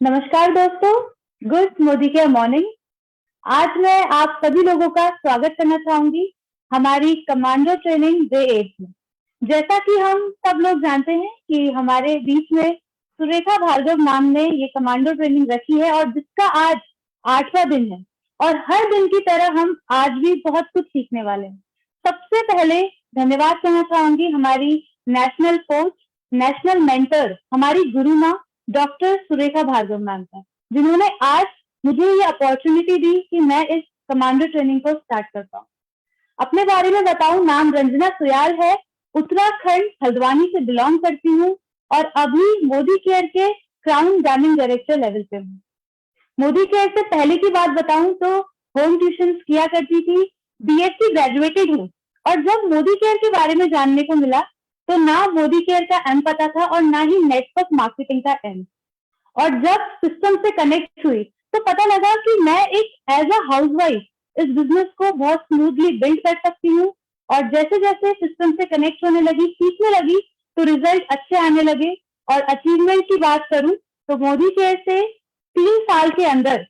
नमस्कार दोस्तों, गुड मोदी के मॉर्निंग। आज मैं आप सभी लोगों का स्वागत करना चाहूंगी हमारी कमांडो ट्रेनिंग डे 8 में। जैसा कि हम सब लोग जानते हैं कि हमारे बीच में सुरेखा भार्गव मैम ने ये कमांडो ट्रेनिंग रखी है और जिसका आज 8वां दिन है और हर दिन की तरह हम आज भी बहुत कुछ सीखने वाले हैं। सबसे पहले धन्यवाद करना चाहूंगी हमारी नेशनल कोच, नेशनल मेंटर, हमारी गुरु माँ डॉक्टर सुरेखा भार्गव मैम का, जिन्होंने आज मुझे ये अपॉर्चुनिटी दी कि मैं इस कमांडो ट्रेनिंग को स्टार्ट कर पाऊँ। अपने बारे में बताऊं, नाम रंजना सुयाल है, उत्तराखंड हल्द्वानी से बिलोंग करती हूँ और अभी मोदी केयर के क्राउन डैमिंग डायरेक्टर लेवल पे हूँ। मोदी केयर से पहले की बात बताऊं तो होम ट्यूशन किया करती थी, बीएससी ग्रेजुएटेड हूँ और जब मोदी केयर के बारे में जानने को मिला तो ना मोदी केयर का एम पता था और ना ही नेटवर्क मार्केटिंग का एम। और जब सिस्टम से कनेक्ट हुई तो पता लगा कि मैं एक एज अ हाउसवाइफ इस बिजनेस को बहुत स्मूथली बिल्ड कर सकती हूँ। और जैसे जैसे सिस्टम से कनेक्ट होने लगी, सीखने लगी, तो रिजल्ट अच्छे आने लगे। और अचीवमेंट की बात करूं तो मोदी केयर से 3 साल के अंदर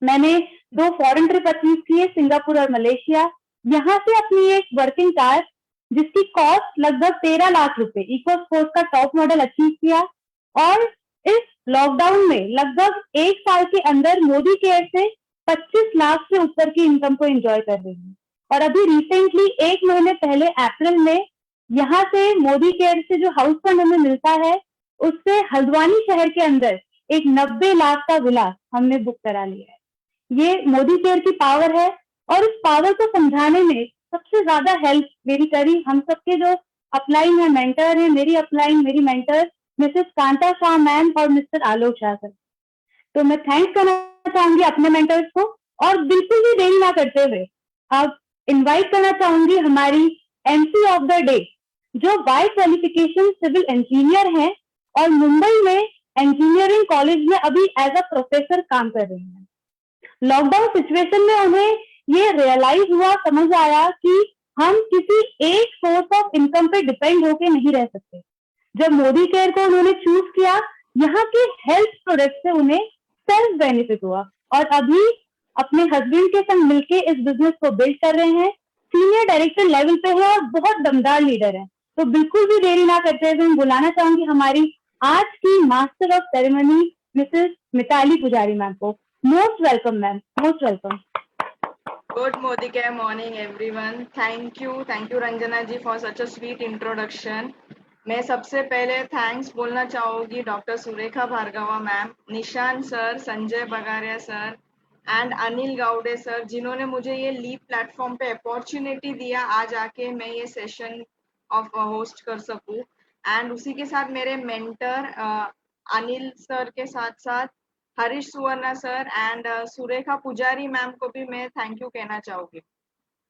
मैंने 2 फॉरेन ट्रिप अचीव किए, सिंगापुर और मलेशिया। यहाँ से अपनी एक वर्किंग कार जिसकी कॉस्ट लगभग 13 लाख रुपए, इको स्पोर्ट का टॉप मॉडल अचीव किया। और इस लॉकडाउन में लगभग 1 साल के अंदर मोदी केयर से 25 लाख से ऊपर की इनकम को एंजॉय कर रही हूँ। और अभी रिसेंटली 1 महीने पहले अप्रैल में यहाँ से मोदी केयर से जो हाउस फंड हमें मिलता है उससे हल्द्वानी शहर के अंदर एक 90 लाख का विला हमने बुक करा लिया है। ये मोदी केयर की पावर है और इस पावर को समझाने में सबसे ज्यादा हेल्प मेरी करी हम सबके जो अपलाइन है, मेंटर है, मेरी अपलाइन, मेरी mentor Mrs Kanta Shah ma'am और मिस्टर आलोक शाह सर। तो मैं थैंक्स करना चाहूंगी अपने मेंटर्स को और बिल्कुल भी देरी ना करते हुए अब इनवाइट करना चाहूंगी हमारी एमसी ऑफ द डे, जो बाय क्वालिफिकेशन सिविल इंजीनियर हैं और मुंबई में इंजीनियरिंग कॉलेज में अभी एज अ प्रोफेसर काम कर रही हैं। लॉकडाउन सिचुएशन में उन्हें ये रियलाइज हुआ, समझ आया कि हम किसी एक सोर्स ऑफ इनकम पे डिपेंड होके नहीं रह सकते। जब मोदी केयर को उन्होंने चूज किया, यहाँ के हेल्थ प्रोडक्ट से उन्हें सेल्फ बेनिफिट हुआ और अभी अपने हस्बैंड के संग मिलके इस बिजनेस को बिल्ड कर रहे हैं। सीनियर डायरेक्टर लेवल पे है और बहुत दमदार लीडर है। तो बिल्कुल भी देरी ना करते हुए मैं बुलाना चाहूंगी हमारी आज की master of ceremony Mrs Mitali Pujari ma'am को। Most welcome ma'am, most welcome. Good Modike morning everyone. Thank you Ranjana ji for such a sweet introduction. मैं सबसे पहले थैंक्स बोलना चाहूँगी doctor Surekha Bhargava ma'am, Nishan sir, Sanjay Bagaria sir and Anil Gaude sir, जिन्होंने मुझे ये लीप प्लेटफॉर्म पे अपॉर्चुनिटी दिया आज आके मैं ये सेशन ऑफ होस्ट कर सकूँ। एंड उसी के साथ मेरे मेंटर अनिल सर के साथ साथ हरीश सुवर्णा सर एंड सुरेखा पुजारी मैम को भी मैं थैंक यू कहना चाहूंगी।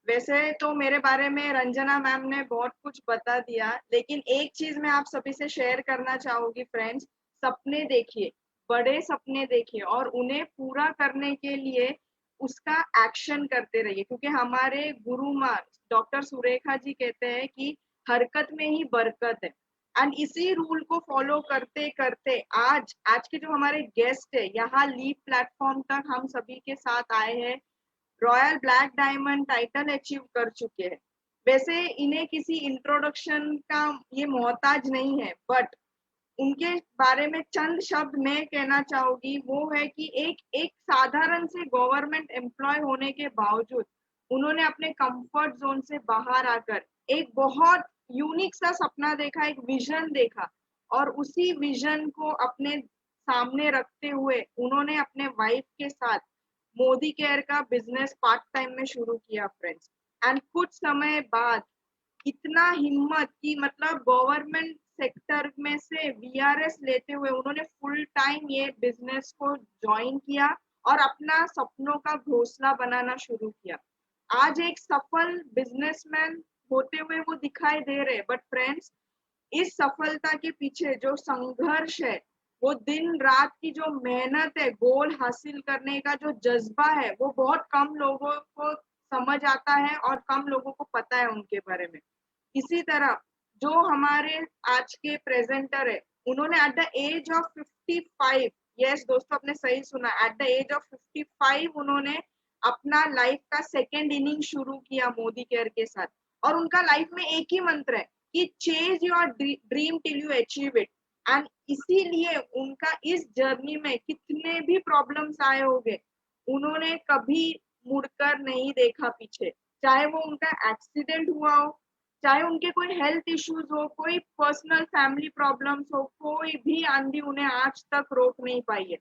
वैसे तो मेरे बारे में रंजना मैम ने बहुत कुछ बता दिया, लेकिन एक चीज मैं आप सभी से शेयर करना चाहूंगी फ्रेंड्स, सपने देखिए, बड़े सपने देखिए और उन्हें पूरा करने के लिए उसका एक्शन करते रहिए, क्योंकि हमारे गुरु माँ डॉक्टर सुरेखा जी कहते हैं कि हरकत में ही बरकत है। एंड इसी रूल को फॉलो करते करते आज आज के जो हमारे गेस्ट है यहाँ लीप प्लेटफॉर्म तक हम सभी के साथ आए हैं, royal black diamond title achieve कर चुके हैं। वैसे इन्हें किसी इंट्रोडक्शन का ये मोहताज नहीं है, बट उनके बारे में चंद शब्द मैं कहना चाहूंगी, वो है कि एक एक साधारण से गवर्नमेंट एम्प्लॉय होने के बावजूद उन्होंने अपने कंफर्ट जोन से बाहर आकर एक बहुत यूनिक सा सपना देखा, एक विजन देखा और उसी विजन को अपने सामने रखते हुए उन्होंने अपने वाइफ के साथ मोदी केयर का बिजनेस पार्ट टाइम में शुरू किया फ्रेंड्स। एंड कुछ समय बाद इतना हिम्मत की मतलब गवर्नमेंट सेक्टर में से वीआरएस लेते हुए उन्होंने फुल टाइम ये बिजनेस को ज्वाइन किया और अपना सपनों का घोंसला बनाना शुरू किया। आज एक सफल बिजनेसमैन होते हुए वो दिखाई दे रहे, बट फ्रेंड्स इस सफलता के पीछे जो संघर्ष है, वो दिन रात की जो मेहनत है, गोल हासिल करने का जो जज्बा है, वो बहुत कम लोगों को समझ आता है और कम लोगों को पता है उनके बारे में। इसी तरह जो हमारे आज के प्रेजेंटर है, उन्होंने at the age of 55 yes दोस्तों, आपने सही सुना, एट द एज ऑफ 55 उन्होंने अपना लाइफ का सेकेंड इनिंग शुरू किया मोदी केयर के साथ। और उनका लाइफ में एक ही मंत्र है कि chase your dream till you achieve it. And इसीलिए उनका इस जर्नी में कितने भी प्रॉब्लम्स आए होंगे, उन्होंने कभी मुड़कर नहीं देखा पीछे। चाहे वो उनका एक्सीडेंट हुआ हो, चाहे उनके कोई हेल्थ इश्यूज हो, कोई पर्सनल फैमिली प्रॉब्लम्स हो, कोई भी आंधी उन्हें आज तक रोक नहीं पाई है।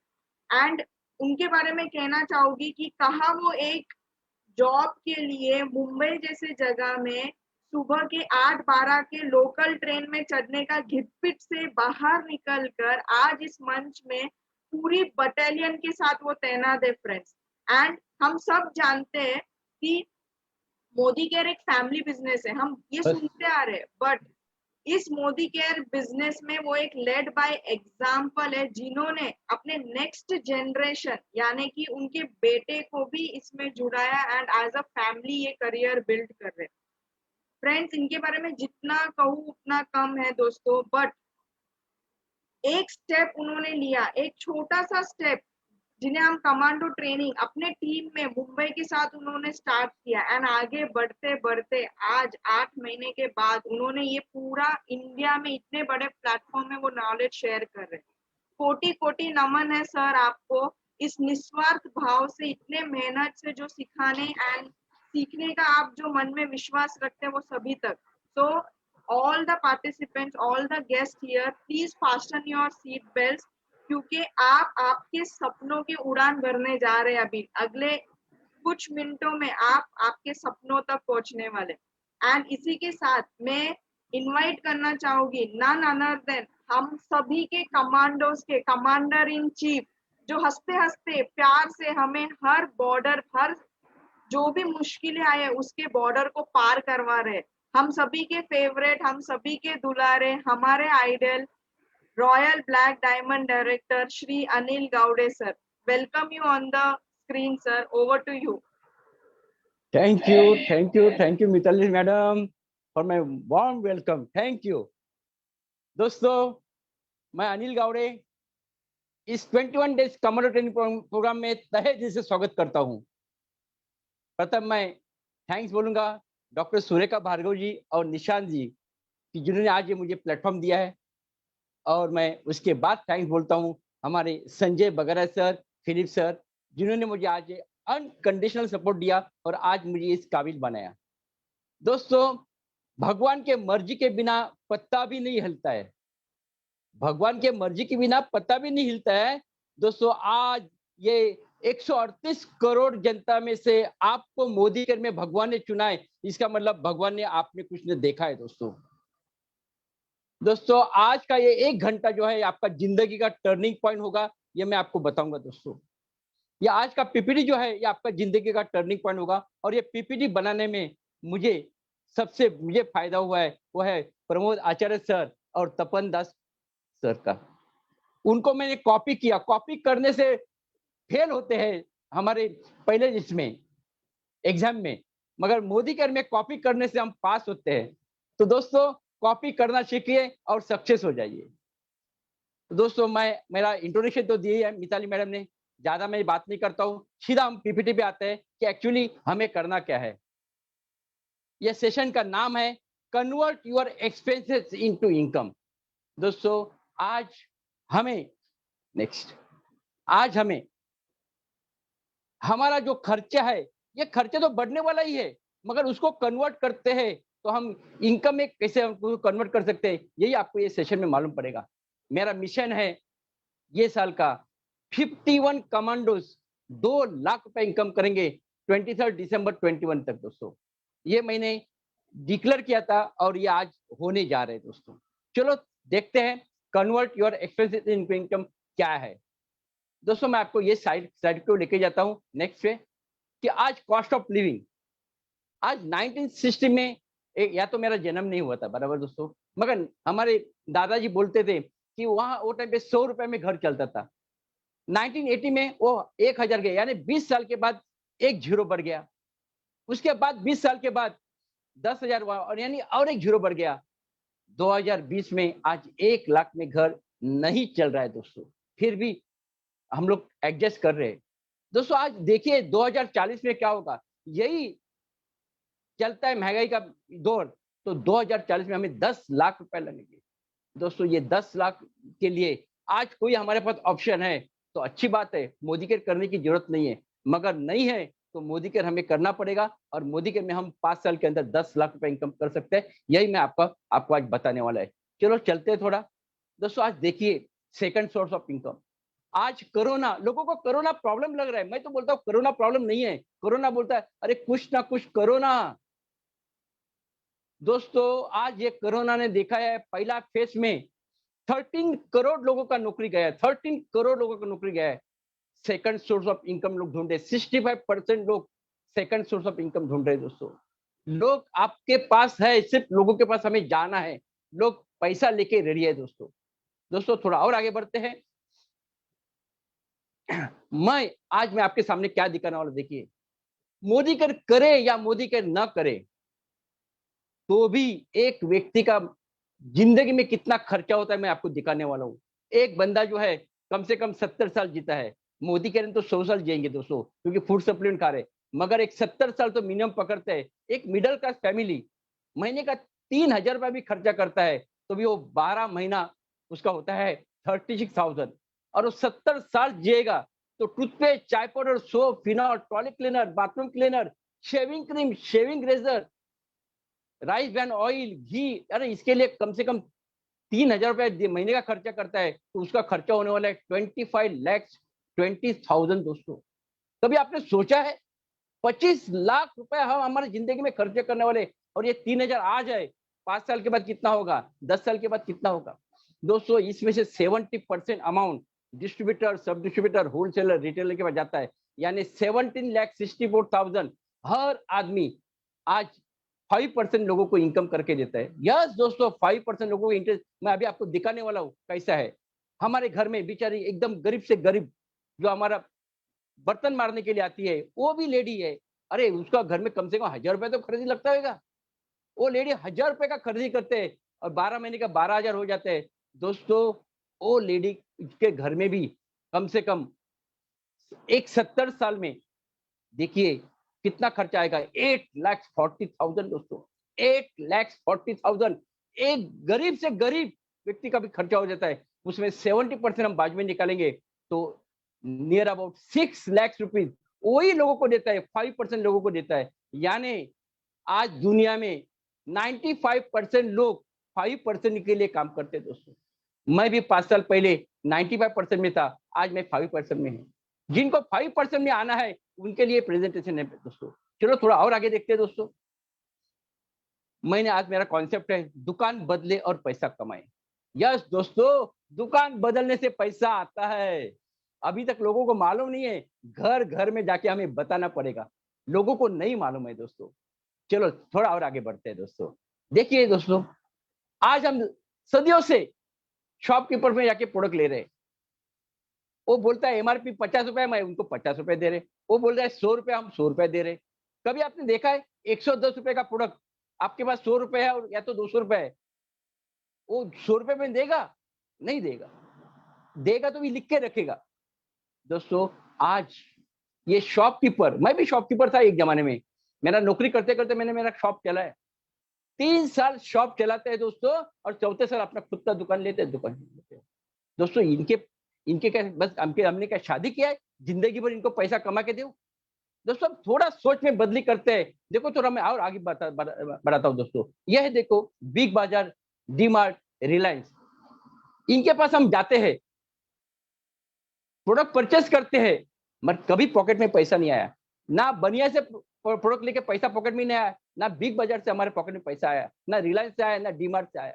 एंड उनके बारे में कहना चाहूंगी कि कहा वो एक जॉब के लिए मुंबई जैसे जगह में सुबह के 8-12 के लोकल ट्रेन में चढ़ने का घिटपिट से बाहर निकलकर आज इस मंच में पूरी बटालियन के साथ वो तैनात है फ्रेंड्स। एंड हम सब जानते हैं कि मोदी केयर एक फैमिली बिजनेस है, हम ये सुनते आ रहे हैं, बट इस मोदी केयर बिजनेस में वो एक लेड बाय एग्जाम्पल है, जिन्होंने अपने नेक्स्ट जनरेशन यानी कि उनके बेटे को भी इसमें जुड़ाया एंड एज अ फैमिली ये करियर बिल्ड कर रहे हैं। फ्रेंड्स, इनके बारे में जितना कहूँ उतना कम है दोस्तों, बट एक स्टेप उन्होंने लिया, एक छोटा सा स्टेप, जिन्हें हम कमांडो ट्रेनिंग अपने टीम में मुंबई के साथ उन्होंने स्टार्ट किया। एंड आगे बढ़ते बढ़ते आज 8 महीने के बाद उन्होंने ये पूरा इंडिया में इतने बड़े प्लेटफॉर्म में वो नॉलेज शेयर कर रहे हैं। कोटि कोटि नमन है सर आपको, इस निस्वार्थ भाव से, इतने मेहनत से जो सिखाने एंड सीखने का आप जो मन में विश्वास रखते हैं वो सभी तक। सो all the participants, all the guests here, please fasten your seat belts, क्योंकि आप आपके सपनों की उड़ान भरने जा रहे हैं। अभी अगले कुछ मिनटों में आप आपके सपनों तक पहुंचने वाले। एंड इसी के साथ मैं इनवाइट करना चाहूंगी नन अदर देन हम सभी के कमांडोज के कमांडर इन चीफ, जो हंसते हंसते प्यार से हमें हर बॉर्डर, हर जो भी मुश्किलें आए उसके बॉर्डर को पार करवा रहे। हम सभी के फेवरेट, हम सभी के दुलारे, हमारे idol, royal black diamond director Shri Anil Gawade sir. Welcome you on the screen sir, over to you. Thank you Mitali madam for my warm welcome. Thank you दोस्तों, मैं अनिल गावड़े इस 21 डेज कमांडो ट्रेनिंग प्रोग्राम में तहे दिल से स्वागत करता हूं। प्रथम मैं थैंक्स बोलूंगा डॉक्टर सुरेखा भार्गव जी और निशांत जी कि जिन्होंने आज ये मुझे प्लेटफॉर्म दिया है, और मैं उसके बाद थैंक्स बोलता हूं हमारे संजय बगरा सर, फिलिप सर, जिन्होंने मुझे आज अनकंडीशनल सपोर्ट दिया और आज मुझे इस काबिल बनाया। दोस्तों, भगवान के मर्जी के बिना पत्ता भी नहीं हिलता है, भगवान के मर्जी के बिना पत्ता भी नहीं हिलता है। दोस्तों, आज ये 138 करोड़ जनता में से आपको मोदी केयर में भगवान ने चुना है, इसका मतलब भगवान ने आपने कुछ ने देखा है। दोस्तों आज का ये 1 घंटा जो है आपका जिंदगी का टर्निंग पॉइंट होगा, ये मैं आपको बताऊंगा। दोस्तों, ये आज का पीपीटी जो है ये आपका जिंदगी का टर्निंग पॉइंट होगा, और ये पीपीटी बनाने में मुझे फायदा हुआ है वो है प्रमोद आचार्य सर और तपन दास सर का। उनको मैंने कॉपी किया, कॉपी करने से फेल होते हैं हमारे पहले इसमें एग्जाम में, मगर मोदी केयर में कॉपी करने से हम पास होते हैं। तो दोस्तों, कॉपी करना सीखिए और सक्सेस हो जाइए। तो दोस्तों, मेरा इंट्रोडक्शन तो दिया है मिताली मैडम ने, ज्यादा मैं बात नहीं करता हूँ, सीधा हम पीपीटी पे आते हैं कि एक्चुअली हमें करना क्या है। यह सेशन का नाम है convert your expenses into income. दोस्तों, आज हमें हमारा जो खर्चा है, ये खर्चा तो बढ़ने वाला ही है, मगर उसको कन्वर्ट करते हैं तो हम इनकम में कैसे हमको कन्वर्ट कर सकते हैं, यही आपको ये सेशन में मालूम पड़ेगा। मेरा मिशन है ये साल का 51 कमांडोज 2 लाख रुपए इनकम करेंगे 23 दिसंबर 21 तक। दोस्तों, ये मैंने डिक्लेयर किया था और ये आज होने जा रहे हैं। दोस्तों, चलो देखते हैं convert your expenses into income क्या है। दोस्तों, मैं आपको ये साइड को लेके जाता हूँ नेक्स्ट पे, कि आज कॉस्ट ऑफ लिविंग, आज 1960 में या तो मेरा जन्म नहीं हुआ था बराबर दोस्तों, मगर हमारे दादाजी बोलते थे कि वहां वो टाइम पे 100 रुपए में घर चलता था। 1980 में वो 1000 गया, यानी 20 साल के बाद एक जीरो बढ़ गया। उसके बाद 20 साल के बाद 10,000 हुआ, और यानी और एक जीरो बढ़ गया। 2020 में आज 1 लाख में घर नहीं चल रहा है दोस्तों। फिर भी हम लोग एडजस्ट कर रहे हैं। दोस्तों आज देखिए 2040 में क्या होगा, यही चलता है महंगाई का दौर, तो 2040 में हमें 10 लाख रुपए लगेंगे। दोस्तों ये 10 लाख के लिए आज कोई हमारे पास ऑप्शन है तो अच्छी बात है, मोदी केयर करने की जरूरत नहीं है, मगर नहीं है तो मोदी केयर हमें करना पड़ेगा, और मोदी केयर में हम 5 साल के अंदर 10 लाख रुपए इनकम कर सकते हैं। यही मैं आपको आज बताने वाला है। चलो चलते हैं थोड़ा। दोस्तों आज देखिए सेकंड सोर्स ऑफ इनकम, आज कोरोना, लोगों को कोरोना प्रॉब्लम लग रहा है, मैं तो बोलता हूँ कोरोना प्रॉब्लम नहीं है, कोरोना बोलता है अरे कुछ ना कुछ करो ना। दोस्तों आज ये कोरोना ने देखा है, पहला फेज में 13 करोड़ लोगों का नौकरी गया है, 13 करोड़ लोगों का नौकरी गया है। सेकंड सोर्स ऑफ इनकम लोग ढूंढ रहे, 65% लोग सेकंड सोर्स ऑफ इनकम ढूंढ रहे। दोस्तों लोग आपके पास है, सिर्फ लोगों के पास हमें जाना है, लोग पैसा लेके रेडी है। दोस्तों थोड़ा और आगे बढ़ते हैं। मैं आपके सामने क्या दिखाने वाला, देखिए मोदी केयर करे या मोदी केयर ना करे तो भी एक व्यक्ति का जिंदगी में कितना खर्चा होता है मैं आपको दिखाने वाला हूँ। एक बंदा जो है कम से कम 70 साल जीता है, मोदी कह रहे तो 100 साल जिएंगे दोस्तों, क्योंकि फूड सप्लीमेंट खा रहे, मगर एक 70 साल तो मिनिमम पकड़ते हैं। एक मिडिल क्लास फैमिली महीने का 3,000 रुपया भी खर्चा करता है तो भी वो 12 महीना उसका होता है 36,000, और वो 70 साल जिएगा तो टूथपेस्ट, चाय powder, soap, phenol, toilet cleaner, bathroom cleaner, shaving cream, shaving razor, rice bran oil, घी, अरे इसके लिए कम से कम 3,000 रुपए महीने का खर्चा करता है, तो उसका खर्चा होने वाला है 25,20,000। दोस्तों कभी आपने सोचा है 25 लाख रुपए हम हमारी जिंदगी में खर्चे करने वाले, और ये 3,000 आ जाए 5 साल के बाद कितना होगा, 10 साल के बाद कितना होगा। दोस्तों इसमें से 70% अमाउंट डिस्ट्रीब्यूटर, सब डिस्ट्रीब्यूटर, होलसेलर, रिटेलर के पास जाता है, यानी 17,64,000 हर आदमी आज 5% लोगों को इनकम करके देता है। यस दोस्तों 5% लोगों को इंटरेस्ट, मैं अभी आपको दिखाने वाला हूँ कैसा है। हमारे घर में बेचारी एकदम गरीब से गरीब जो हमारा बर्तन मारने के लिए आती है, वो भी लेडी है, अरे उसका घर में कम से कम 1,000 रुपए तो खरीदी लगता होगा, वो लेडी 1,000 रुपए का खरीदी करते हैं और 12 महीने का 12,000 हो जाते हैं। दोस्तों वो लेडी के घर में भी कम से कम एक 70 साल में देखिए कितना खर्चा आएगा, 8,40,000। दोस्तों 8,40,000 एक गरीब से गरीब व्यक्ति का भी खर्चा हो जाता है। उसमें 70% हम बाद में निकालेंगे तो नियर अबाउट 6 लाख रुपीज वही लोगों को देता है, 5% लोगों को देता है। यानी आज दुनिया में 95% लोग 5% के लिए काम करते हैं। दोस्तों मैं भी 5 साल पहले 95% में था, आज मैं 5% में हूँ। जिनको 5% में आना है उनके लिए प्रेजेंटेशन है। दोस्तों चलो थोड़ा और आगे देखते हैं। दोस्तों मैंने आज मेरा कॉन्सेप्ट है दुकान बदले और पैसा कमाए। यस दोस्तों दुकान बदलने से पैसा आता है, अभी तक लोगों को मालूम नहीं है, घर घर में जाके हमें बताना पड़ेगा, लोगों को नहीं मालूम है। दोस्तों चलो थोड़ा और आगे बढ़ते हैं। दोस्तों देखिए दोस्तों आज हम सदियों से शॉपकीपर में जाके प्रोडक्ट ले रहे हैं, वो बोलता है एमआरपी 50 रुपए, मैं उनको 50 रुपए दे रहे, वो बोल रहा है 100 रुपए, हम 100 रुपए दे रहे। कभी आपने देखा है 110 रुपए का प्रोडक्ट आपके पास 100 रुपए है और या तो 200 रुपए है, वो 100 रुपए में देगा? नहीं देगा, देगा तो भी लिख के रखेगा। दोस्तों आज ये शॉपकीपर, मैं भी शॉपकीपर था एक जमाने में, मेरा नौकरी करते करते मैंने मेरा शॉप चलाया, 3 साल शॉप चलाते हैं दोस्तों, और चौथे साल अपना खुद का दुकान लेते हैं, दुकान लेते हैं। दोस्तों इनके क्या बस हमने क्या शादी किया है जिंदगी भर इनको पैसा कमा के दो? दोस्तों थोड़ा सोच में बदली करते हैं। देखो थोड़ा मैं और आगे बढ़ाता हूँ। दोस्तों यह देखो बिग बाजार, डीमार्ट, रिलायंस, इनके पास हम जाते हैं, प्रोडक्ट परचेस करते हैं, मगर कभी पॉकेट में पैसा नहीं आया, ना बनिया से प्रोडक्ट लेके पैसा पॉकेट में नहीं आया, ना बिग बाजार से हमारे पॉकेट में पैसा आया, ना रिलायंस से आया, ना डीमार्ट से आया।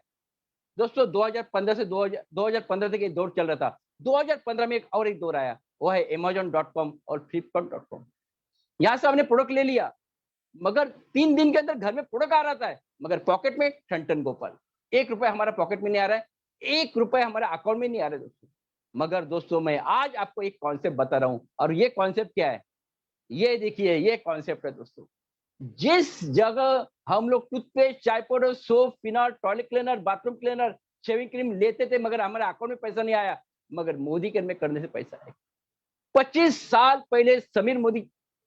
दोस्तों 2015 से 2015 तक ये दौर चल रहा था। 2015 में एक दौर आया, वो है Amazon.com और Flipkart.com। यहाँ से हमने प्रोडक्ट ले लिया, मगर 3 दिन के अंदर घर में प्रोडक्ट आ रहा है, मगर पॉकेट में ठन गोपाल, 1 रुपए हमारा पॉकेट में नहीं आ रहा है, 1 रुपए हमारे अकाउंट में नहीं आ रहा है। दोस्तों मगर दोस्तों मैं आज आपको एक कॉन्सेप्ट बता रहा हूँ, और ये कॉन्सेप्ट क्या है, ये देखिए, ये कॉन्सेप्ट है। दोस्तों जिस जगह हम लोग टूथपेस्ट, चाय powder, soap, phenol, toilet cleaner, bathroom cleaner, shaving cream लेते थे, मगर हमारे अकाउंट में पैसा नहीं आया, मगर मोदी केयर में करने से पैसा आया। 25 साल पहले समीर मोदी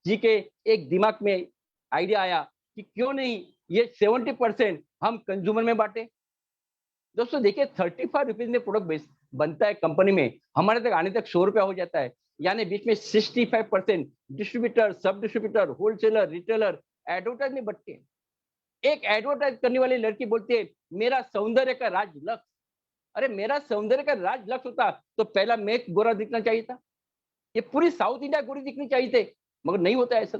जी के एक दिमाग में आइडिया आया कि क्यों नहीं ये 70% हम कंज्यूमर में बांटे। दोस्तों देखिए 35 रुपीज में प्रोडक्ट बनता है कंपनी में, हमारे तक आने तक 100 रुपया हो जाता है, यानी बीच में 65% डिस्ट्रीब्यूटर, सब डिस्ट्रीब्यूटर, होलसेलर, रिटेलर एडवर्टाइज में बटते हैं। एक एडवर्टाइज करने वाली लड़की बोलती है मेरा सौंदर्य का राज लक्ष्य। अरे मेरा सौंदर्य का राज लक्ष्य होता तो पहला मैं गोरा दिखना चाहिए था, ये पूरी साउथ इंडिया गोरी दिखनी चाहिए थे, मगर नहीं होता ऐसा।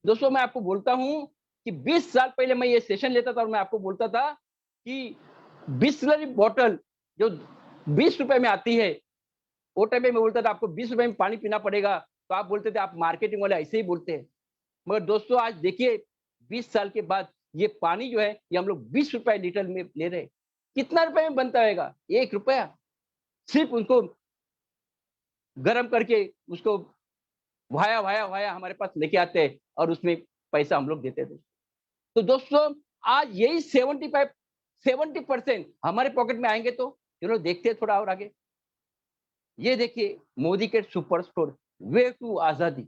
दोस्तों मैं आपको बोलता हूं कि 20 साल पहले मैं ये सेशन लेता था और मैं आपको बोलता था कि बिस्लरी बॉटल जो 20 रुपए में आती है, वो टाइम पे मैं बोलता था आपको 20 रुपए में पानी पीना पड़ेगा, तो आप बोलते थे आप मार्केटिंग वाले ऐसे ही बोलते हैं। मगर दोस्तों आज देखिए 20 साल के बाद ये पानी जो है ये हम लोग 20 रुपए लीटर में ले रहे हैं। कितना रुपए में बनता होगा? 1 रुपया। सिर्फ उसको गर्म करके उसको वाया वाया वाया हमारे पास लेके आते हैं और उसमें पैसा हम लोग देते थे। तो दोस्तों आज यही 70% हमारे पॉकेट में आएंगे तो चलो देखते हैं थोड़ा और आगे। ये देखिए मोदी के सुपर स्टोर वे टू आजादी।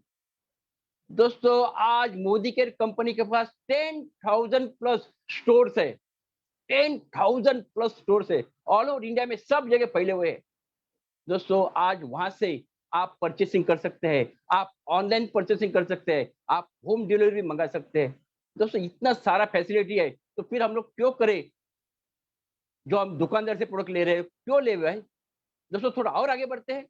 दोस्तों आज मोदी के कंपनी के पास 10,000 प्लस स्टोर्स है, 10,000 प्लस स्टोर्स है, ऑल ओवर इंडिया में सब जगह फैले हुए हैं। दोस्तों आज वहां से आप परचेसिंग कर सकते हैं, आप ऑनलाइन परचेसिंग कर सकते हैं, आप होम डिलीवरी मंगा सकते हैं। दोस्तों इतना सारा फैसिलिटी है तो फिर हम लोग क्यों करें जो हम दुकानदार से प्रोडक्ट ले रहे हैं, क्यों ले रहे हैं? दोस्तों थोड़ा और आगे बढ़ते हैं।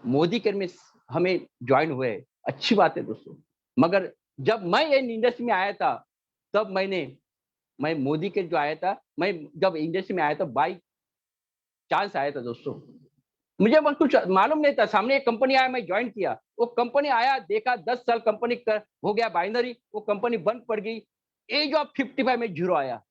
मोदी केयर में हमें ज्वाइन हुए, अच्छी बात है दोस्तों, मगर जब मैं इंडस्ट्री में आया था तब मैं मोदी केयर जो आया था, मैं जब इंडस्ट्री में आया था बाई चांस आया था दोस्तों, मुझे कुछ मालूम नहीं था। सामने एक कंपनी आया, मैं ज्वाइन किया, वो कंपनी आया, देखा 10 साल कंपनी हो गया बाइनरी, वो कंपनी बंद पड़ गई। एज ऑफ 55 में 0 आया,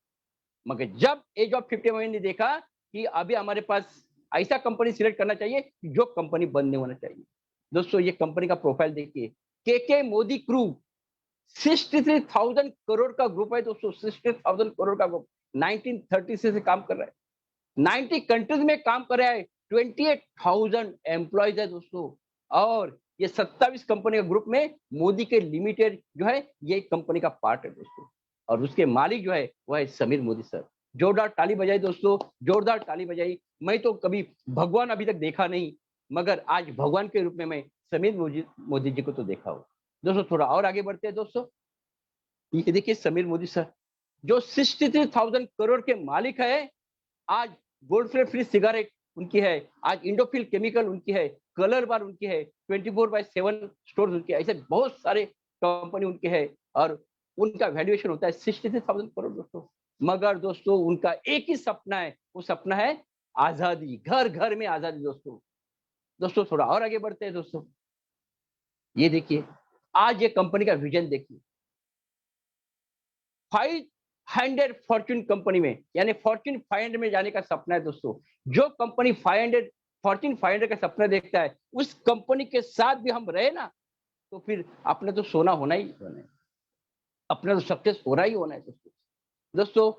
मगर जब एज ऑफ 55 मैंने देखा कि अभी हमारे पास ऐसा कंपनी सिलेक्ट करना चाहिए जो कंपनी बंद नहीं होना चाहिए। दोस्तों ये कंपनी का प्रोफाइल देखिए, के मोदी क्रू 63,000 करोड़ का ग्रुप है दोस्तों, 60,000 करोड़ का ग्रुप 1930 से काम कर रहा है, 90 कंट्रीज में काम कर रहा है, 28,000 एम्प्लॉयज है दोस्तों, और ये 27 कंपनी के ग्रुप में मोदी के लिमिटेड जो है ये कंपनी का पार्ट है दोस्तों, और उसके मालिक जो है वह है समीर मोदी सर। जोरदार ताली बजाई दोस्तों, जोरदार ताली बजाई। मैं तो कभी भगवान अभी तक देखा नहीं, मगर आज भगवान के रूप में मैं समीर मोदी जी को तो देखा हूं। दोस्तों थोड़ा और आगे बढ़ते हैं दोस्तों, ये देखिए समीर मोदी सर जो 63,000 करोड़ के मालिक है, आज गोल्ड फ्री सिगरेट उनकी है, आज इंडोफिल केमिकल उनकी है, कलर बार उनकी है, 24/7 स्टोर उनके, ऐसे बहुत सारे कंपनी उनके है, और उनका वैल्यूएशन होता है 63,000 करोड़ दोस्तों। मगर दोस्तों उनका एक ही सपना है, वो सपना है आजादी, घर घर में आजादी दोस्तों। दोस्तों थोड़ा और आगे बढ़ते हैं दोस्तों, ये देखिए आज ये कंपनी का विजन देखिए, 500 फॉर्च्यून कंपनी में, यानी फॉर्च्यून 500 में जाने का सपना है दोस्तों। जो कंपनी फॉर्च्यून 500 का सपना देखता है, उस कंपनी के साथ भी हम रहे ना, तो फिर अपने तो सोना होना ही होना है, अपना तो सक्सेस हो रहा ही होना है दोस्तों। दोस्तों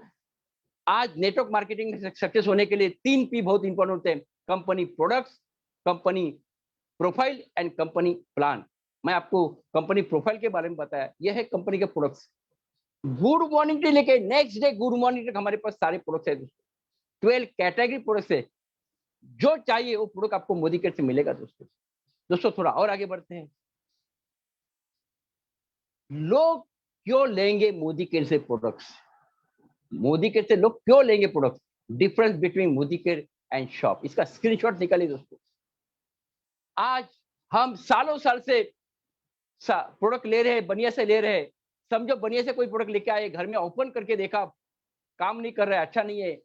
आज नेटवर्क मार्केटिंग में सक्सेस होने के लिए 3 P बहुत इंपॉर्टेंट होते हैं, company products, company profile and company plan. मैं आपको कंपनी प्रोफाइल के बारे में बताया, यह है कंपनी के प्रोडक्ट्स। गुड मॉर्निंग से लेके नेक्स्ट डे गुड मॉर्निंग तक हमारे पास सारे प्रोडक्ट्स है दोस्तों, 12 कैटेगरी प्रोडक्ट्स है, जो चाहिए वो प्रोडक्ट आपको मोदी केयर से मिलेगा दोस्तों। दोस्तों थोड़ा और आगे बढ़ते हैं, लोग क्यों लेंगे मोदी केयर से प्रोडक्ट्स? मोदी केयर से लोग क्यों लेंगे products? Difference between Modi care and shop, इसका स्क्रीनशॉट निकालिए दोस्तों। आज हम सालों साल से प्रोडक्ट ले रहे हैं, बनिया से ले रहे हैं, समझो बनिया से कोई प्रोडक्ट लेके आए, घर में ओपन करके देखा काम नहीं कर रहा है, अच्छा नहीं है,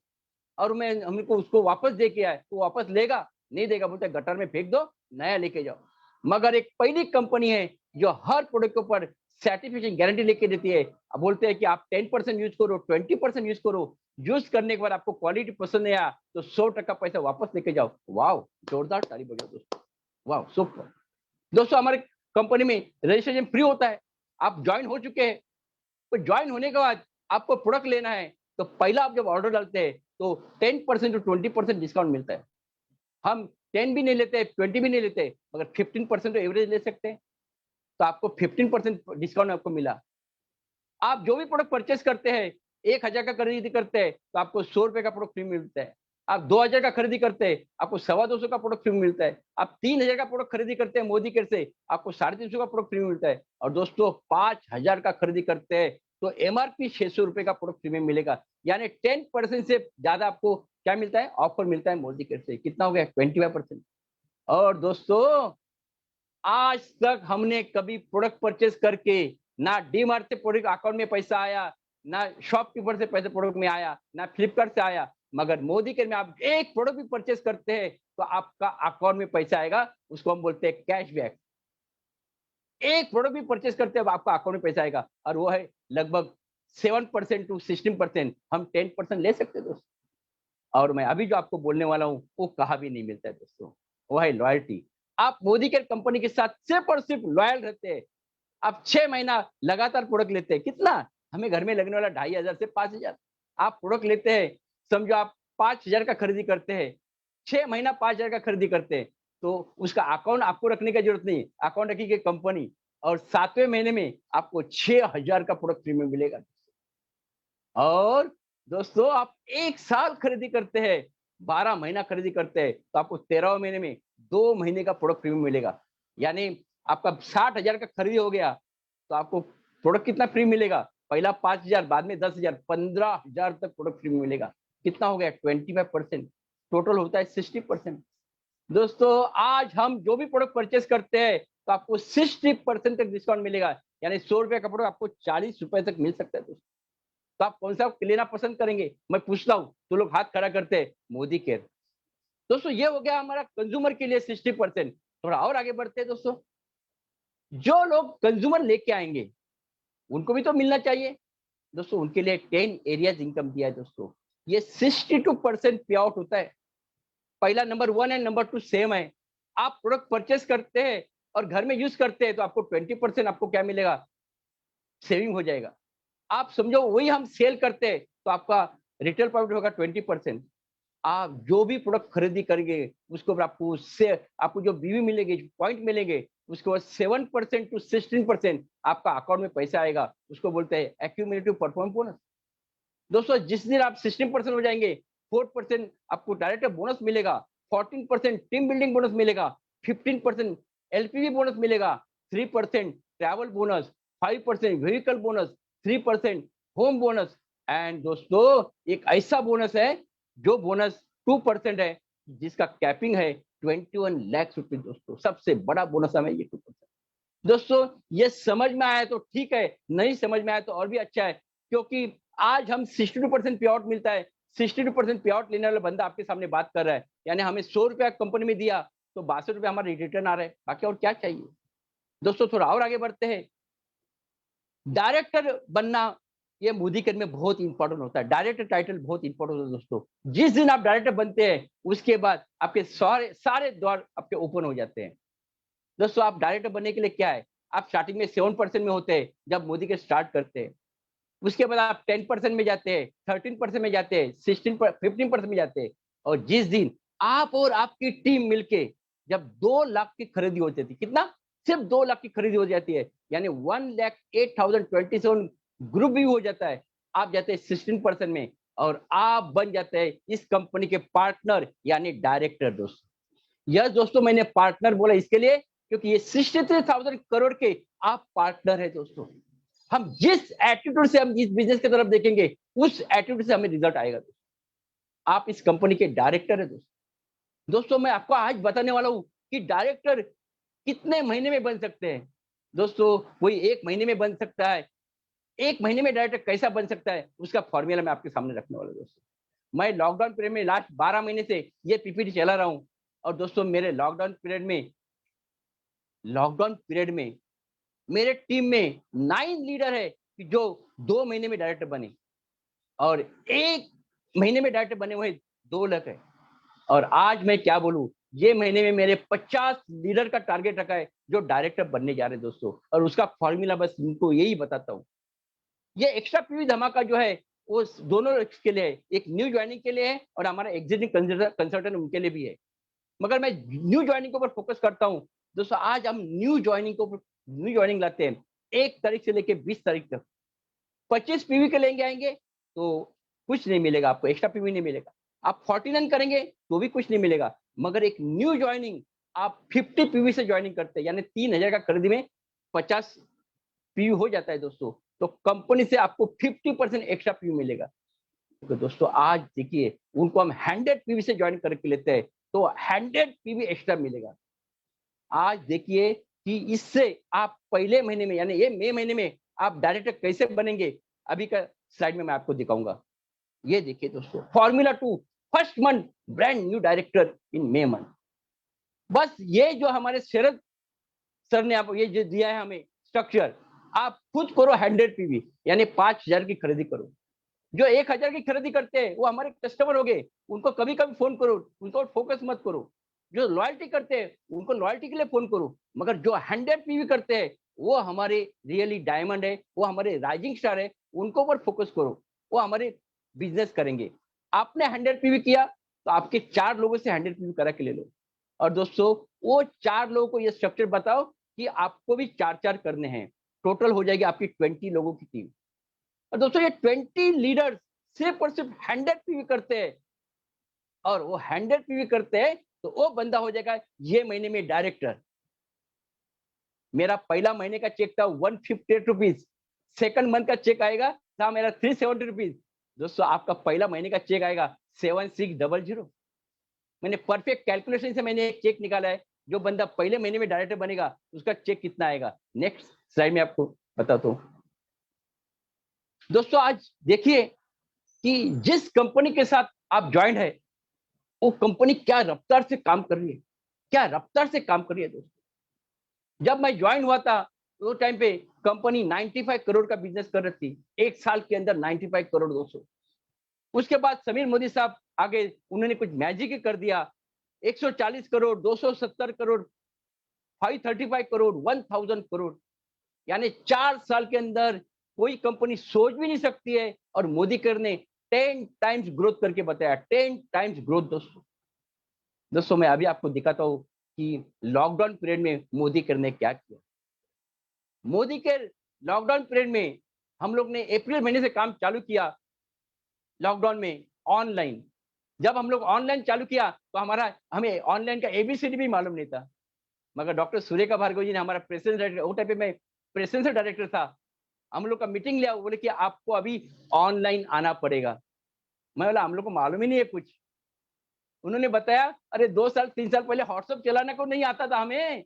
और मैं हमको उसको वापस दे के आए, तो वापस लेगा नहीं देगा, बोलते गटर में फेंक दो, नया लेके जाओ। मगर एक पहली कंपनी है जो हर प्रोडक्ट के ऊपर सर्टिफिकेशन गारंटी लेके देती है, बोलते हैं कि आप 10% यूज करो, 20% यूज करो, यूज करने के बाद आपको क्वालिटी पसंद नहीं आया तो 100% पैसा वापस लेके जाओ। वाह, जोरदार ताली बजाओ दोस्तों, वाह सुपर। दोस्तों हमारे कंपनी में रजिस्ट्रेशन फ्री होता है, आप ज्वाइन हो चुके हैं, तो ज्वाइन होने के बाद आपको प्रोडक्ट लेना है, तो पहला आप जब ऑर्डर डालते हैं तो 10% to 20% डिस्काउंट मिलता है। हम 10 भी नहीं लेते, 20 भी नहीं लेते, मगर 15% तो एवरेज ले सकते हैं। तो आपको 15% डिस्काउंट आपको मिला। आप जो भी प्रोडक्ट परचेस करते हैं, 1000 का खरीदी करते हैं तो आपको 100 रुपए का प्रोडक्ट फ्री मिलता है। आप 2000 का खरीदी करते हैं, आपको 250 का प्रोडक्ट फ्री मिलता है। आप 3000 का प्रोडक्ट खरीदी करते हैं मोदी केयर से, आपको 350 का प्रोडक्ट फ्री मिलता है। और दोस्तों 5000 का खरीदी करते हैं तो एमआरपी 600 रुपए का प्रोडक्ट फ्री में मिलेगा। यानी 10% से ज्यादा आपको क्या मिलता है, ऑफर मिलता है मोदी केयर से। कितना हो गया, 25%। और दोस्तों आज तक हमने कभी प्रोडक्ट परचेस करके ना डीमार्ट से प्रोडक्ट अकाउंट में पैसा आया, ना शॉपकीपर से पैसे प्रोडक्ट में आया, ना फ्लिपकार्ट से आया। मगर मोदी केयर में आप एक प्रोडक्ट भी परचेस करते हैं तो आपका अकाउंट में पैसा आएगा, उसको हम बोलते हैं कैशबैक। एक प्रोडक्ट भी परचेस करते हैं आपका अकाउंट में पैसा आएगा, और वो है लगभग 7% टू 16%। हम 10% ले सकते हैं दोस्तों। और मैं अभी जो आपको बोलने वाला हूँ वो कहा भी नहीं मिलता है दोस्तों, वो है लॉयल्टी। आप मोदी केयर कंपनी के साथ सिर्फ और सिर्फ लॉयल रहते हैं। आप 6 महीना लगातार प्रोडक्ट लेते हैं। कितना, हमें घर में लगने वाला 2500 से 5000। आप प्रोडक्ट लेते हैं, समझो आप 5000 का खरीदी करते हैं, 6 महीना 5000 का खरीदी करते हैं, तो उसका अकाउंट आपको रखने की जरूरत नहीं, अकाउंट रखी कंपनी। और 7वें महीने में आपको 6000 का प्रोडक्ट फ्री में मिलेगा। और दोस्तों आप 1 साल खरीदी करते हैं, 12 महीना खरीदी करते हैं, तो आपको 13वें महीने में 2 महीने का प्रोडक्ट फ्री में मिलेगा। यानी आपका 60,000 का खरीदी हो गया तो आपको प्रोडक्ट कितना फ्री मिलेगा, पहला 5,000, बाद में 10,000, 15,000 तक प्रोडक्ट फ्री में मिलेगा। कितना हो गया, 25%। टोटल होता है 60%। दोस्तों आज हम जो भी प्रोडक्ट परचेस करते हैं तो आपको 60% तक डिस्काउंट मिलेगा। यानी 100 रुपए का प्रोडक्ट आपको 40 रुपए तक मिल सकता है दोस्तों। तो आप कौन सा लेना पसंद करेंगे, मैं पूछता हूँ तो लोग हाथ खड़ा करते हैं, मोदी केयर। दोस्तों ये हो गया हमारा कंज्यूमर के लिए 60%। थोड़ा और आगे बढ़ते हैं दोस्तों, जो लोग कंज्यूमर लेके आएंगे उनको भी तो मिलना चाहिए। दोस्तों उनके लिए 10 एरियाज इनकम दिया है दोस्तों। ये 62% पे आउट होता है। पहला नंबर 1 एंड नंबर 2 सेम है। आप प्रोडक्ट परचेस करते हैं और घर में यूज करते हैं तो आपको 20% आपको क्या मिलेगा, सेविंग हो जाएगा। आप समझो वही हम सेल करते हैं तो आपका रिटेल प्रॉफिट होगा 20%। आप जो भी प्रोडक्ट खरीदी करेंगे उसको आपको उससे आपको जो बीवी मिलेगी, पॉइंट मिलेंगे, उसके बाद 7% टू 16% आपका अकाउंट में पैसा आएगा। उसको बोलते हैं एक्यूमुलेटिव परफॉर्मेंस बोनस। दोस्तों जिस दिन आप 16% हो जाएंगे, 4% आपको डायरेक्ट बोनस मिलेगा, 14% टीम बिल्डिंग बोनस मिलेगा, 15% एलपीवी बोनस मिलेगा, 3% travel bonus, 5% vehicle bonus, 3% home bonus. And दोस्तों एक ऐसा बोनस है जो बोनस 2% है, जिसका कैपिंग है 21 लाख रुपए। दोस्तों सबसे बड़ा बोनस हमें ये 2%। दोस्तों ये समझ में आया तो ठीक है, नहीं समझ में आया तो और भी अच्छा है, क्योंकि आज हम 62% पे आउट मिलता है। 62% पे आउट लेने वाला बंदा आपके सामने बात कर रहा है, यानी हमें 100 रुपया कंपनी में दिया तो 62 रुपया हमारे रिटर्न आ रहे हैं, बाकी और क्या चाहिए। दोस्तों थोड़ा और आगे बढ़ते हैं, डायरेक्टर बनना ये मोदी केयर में बहुत इंपॉर्टेंट होता है। डायरेक्टर टाइटल बहुत इंपॉर्टेंट होता है दोस्तों। जिस दिन आप डायरेक्टर बनते हैं उसके बाद आपके सारे सारे द्वार आपके ओपन हो जाते हैं। दोस्तों आप डायरेक्टर बनने के लिए क्या है, आप स्टार्टिंग में 7% में होते हैं जब मोदी केयर स्टार्ट करते हैं। उसके बाद आप 10% में जाते हैं, 13% में जाते हैं, 15% में जाते हैं। और जिस दिन आप और आपकी टीम मिलके जब 2 लाख की खरीदी हो जाती है, कितना, सिर्फ 2 लाख की खरीदी हो जाती है, यानी 1,08,027 ग्रुप भी हो जाता है, आप जाते हैं 16% में और आप बन जाते हैं इस कंपनी के पार्टनर यानी डायरेक्टर। दोस्तों यह दोस्तों मैंने पार्टनर बोला इसके लिए क्योंकि ये 63,000 करोड़ के आप पार्टनर है। दोस्तों हम जिस एटीट्यूड से हम इस बिजनेस की तरफ देखेंगे उस एटीट्यूड से हमें रिजल्ट आएगा। आप इस कंपनी के डायरेक्टर है। दोस्तों मैं आपको आज बताने वाला हूं कि डायरेक्टर कितने महीने में बन सकते हैं। दोस्तों कोई 1 महीने में बन सकता है। 1 महीने में डायरेक्टर कैसा बन सकता है उसका फॉर्मूला मैं आपके सामने रखने वाला हूं। दोस्तों मैं लॉकडाउन पीरियड में लास्ट 12 महीने से ये पीपीटी चला रहा हूं, और दोस्तों मेरे लॉकडाउन पीरियड में मेरे टीम में 9 लीडर है कि जो 2 महीने में डायरेक्टर बने, और 1 महीने में डायरेक्टर बने हुए 2 लाख है। और आज मैं क्या बोलूं, ये महीने में मेरे 50 लीडर का टारगेट रखा है जो डायरेक्टर बनने जा रहे हैं। दोस्तों और उसका फॉर्मूला बस इनको यही बताता हूँ। ये एक्स्ट्रा पीवी धमाका जो है वो दोनों के लिए है, एक न्यू ज्वाइनिंग के लिए है और हमारा एग्जिस्टिंग कंसल्टेंट उनके लिए भी है। मगर मैं न्यू ज्वाइनिंग के ऊपर फोकस करता हूँ। दोस्तों आज हम न्यू ज्वाइनिंग लाते हैं 1 तारीख से लेके 20 तारीख तक। 25 पीवी के लेंगे आएंगे तो कुछ नहीं मिलेगा आपको, एक्स्ट्रा पीवी नहीं मिलेगा। आप 49 करेंगे तो भी कुछ नहीं मिलेगा। मगर एक न्यू ज्वाइनिंग आप 50 पीवी से ज्वाइनिंग करते हैं, यानी 3000 का खरीदी में 50 पीवी हो जाता है दोस्तों, तो कंपनी से आपको 50% एक्स्ट्रा पीवी मिलेगा। तो दोस्तों आज देखिए, उनको हम 100 पीवी से ज्वाइन करके लेते हैं तो 100 पीवी एक्स्ट्रा मिलेगा। आज देखिए कि इससे आप पहले महीने में, यानी ये मई महीने में आप डायरेक्टर कैसे बनेंगे, अभी का स्लाइड में मैं आपको दिखाऊंगा। ये देखिए दोस्तों, formula 2 first month brand new director in May month. बस ये जो हमारे शरद सर ने आप ये जो दिया है हमें स्ट्रक्चर, आप खुद करो 100 पीवी, यानी 5000 की खरीदी करो। जो 1000 की खरीदी करते हैं वो हमारे कस्टमर हो गए, उनको कभी कभी फोन करो, उनको फोकस मत करो। जो लॉयल्टी करते हैं उनको लॉयल्टी के लिए फोन करो, मगर जो 100 पीवी करते हैं वो हमारे रियली डायमंड है, वो हमारे राइजिंग स्टार है, उनको पर फोकस करो, वो हमारे बिजनेस करेंगे। आपने 100 पीवी किया तो आपके 4 लोगों से 100 पीवी करा के ले लो। और दोस्तों वो 4 लोगों को ये स्ट्रक्चर बताओ कि आपको भी 4-4 करने हैं, टोटल हो जाएगी आपकी 20 लोगों की टीम। और दोस्तों ये 20 लीडर्स सिर्फ और सिर्फ 100 पीवी करते हैं, और वो 100 पीवी करते हैं तो वो बंदा हो जाएगा ये महीने में डायरेक्टर। मेरा पहला महीने का चेक था 158 रुपीज, सेकंड मंथ का चेक आएगा था मेरा 370 रुपीज। दोस्तों आपका पहला महीने का चेक आएगा 7600। मैंने परफेक्ट कैलकुलेशन से मैंने एक चेक निकाला है, जो बंदा पहले महीने में डायरेक्टर बनेगा उसका चेक कितना आएगा। नेक्स्ट स्लाइड में आपको बताता हूँ। दोस्तों आज देखिए कि जिस कंपनी के साथ आप ज्वाइंट है वो कंपनी क्या रफ्तार से काम कर रही है, क्या रफ्तार से काम कर रही है। दोस्तों जब मैं ज्वाइन हुआ था तो टाइम पे कंपनी 95 करोड़ का बिजनेस कर रही थी, एक साल के अंदर 95 करोड़ दोस्तों। उसके बाद समीर मोदी साहब आगे, उन्होंने कुछ मैजिक ही कर दिया, 140 करोड़, 270 करोड़, 535 करोड़, 1000 करोड़, यानी 4 साल के अंदर कोई कंपनी सोच भी नहीं सकती है। और मोदी कर ने 10 टाइम्स ग्रोथ करके बताया, 10 टाइम्स ग्रोथ। दोस्तों मैं अभी आपको दिखाता हूँ कि लॉकडाउन पीरियड में मोदी कर ने क्या किया। मोदी के लॉकडाउन पीरियड में हम लोग ने अप्रैल महीने से काम चालू किया लॉकडाउन में ऑनलाइन। जब हम लोग ऑनलाइन चालू किया तो हमें ऑनलाइन का एबीसीडी भी मालूम नहीं था, मगर डॉक्टर सुरेखा भार्गव जी ने, हमारा प्रेसिडेंट डायरेक्टर, वो टाइम पे मैं प्रेसिडेंट डायरेक्टर था, हम लोग का मीटिंग लिया, बोले कि आपको अभी ऑनलाइन आना पड़ेगा। मैं बोला हम लोग को मालूम ही नहीं है कुछ। उन्होंने बताया अरे 2-3 साल पहले व्हाट्सएप चलाने को नहीं आता था हमें,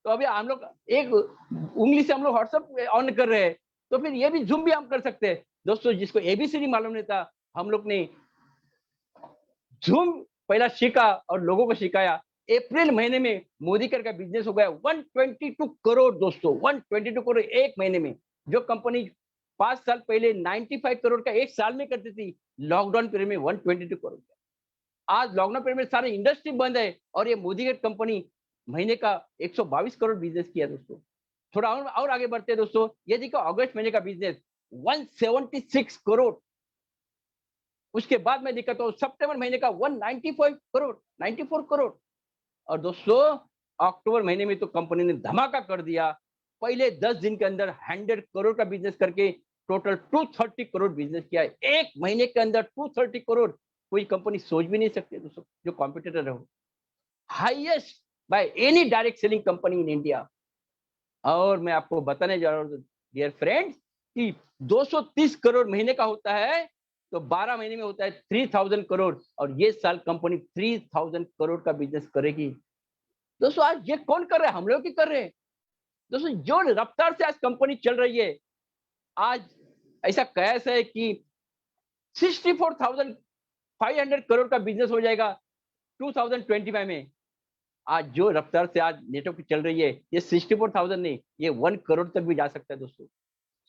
तो अभी हम लोग एक उंगली से हम लोग व्हाट्सएप ऑन कर रहे हैं, तो फिर ये भी जूम भी हम कर सकते हैं। दोस्तों जिसको एबीसीडी मालूम नहीं था, हम लोग ने जूम पहला सीखा और लोगों को सिखाया। अप्रैल महीने में मोदी कर का बिजनेस हो गया 122 करोड़ दोस्तों, 122 करोड़ एक महीने में। जो कंपनी 5 साल पहले 95 करोड़ का एक साल में करती थी, लॉकडाउन पीरियड में 122 करोड़। आज लॉकडाउन पीरियड में सारे इंडस्ट्री बंद है और ये मोदी कर कंपनी महीने का 122 करोड़ बिजनेस किया दोस्तों। थोड़ा और आगे बढ़ते हैं दोस्तों, ये देखो अगस्त महीने का बिजनेस 176 करोड़। उसके बाद मैं दिखाता हूँ सितंबर महीने का 195 करोड़, 94 करोड़। और दोस्तों अक्टूबर महीने में तो कंपनी ने धमाका कर दिया, पहले 10 दिन के अंदर 100 करोड़ का बिजनेस करके टोटल 230 करोड़ बिजनेस किया है एक महीने के अंदर। 230 करोड़ कोई कंपनी सोच भी नहीं सकती दोस्तों, जो कॉम्पिटिटर हो, highest by any direct selling company in India. और मैं आपको बताने जा रहा हूँ डियर फ्रेंड्स कि 230 करोड़ महीने का होता है तो 12 महीने में होता है 3000 करोड़, और ये साल कंपनी 3000 करोड़ का बिजनेस करेगी। दोस्तों आज ये कौन कर रहा है, हम लोग ही कर रहे हैं दोस्तों। जो रफ्तार से आज कंपनी चल रही है, आज ऐसा कयास है कि 64,500 करोड़ का बिजनेस हो जाएगा 2025 में। आज जो रफ्तार से आज नेटवर्क चल रही है, ये 64,000 नहीं, ये 1 करोड़ तक भी जा सकता है दोस्तों।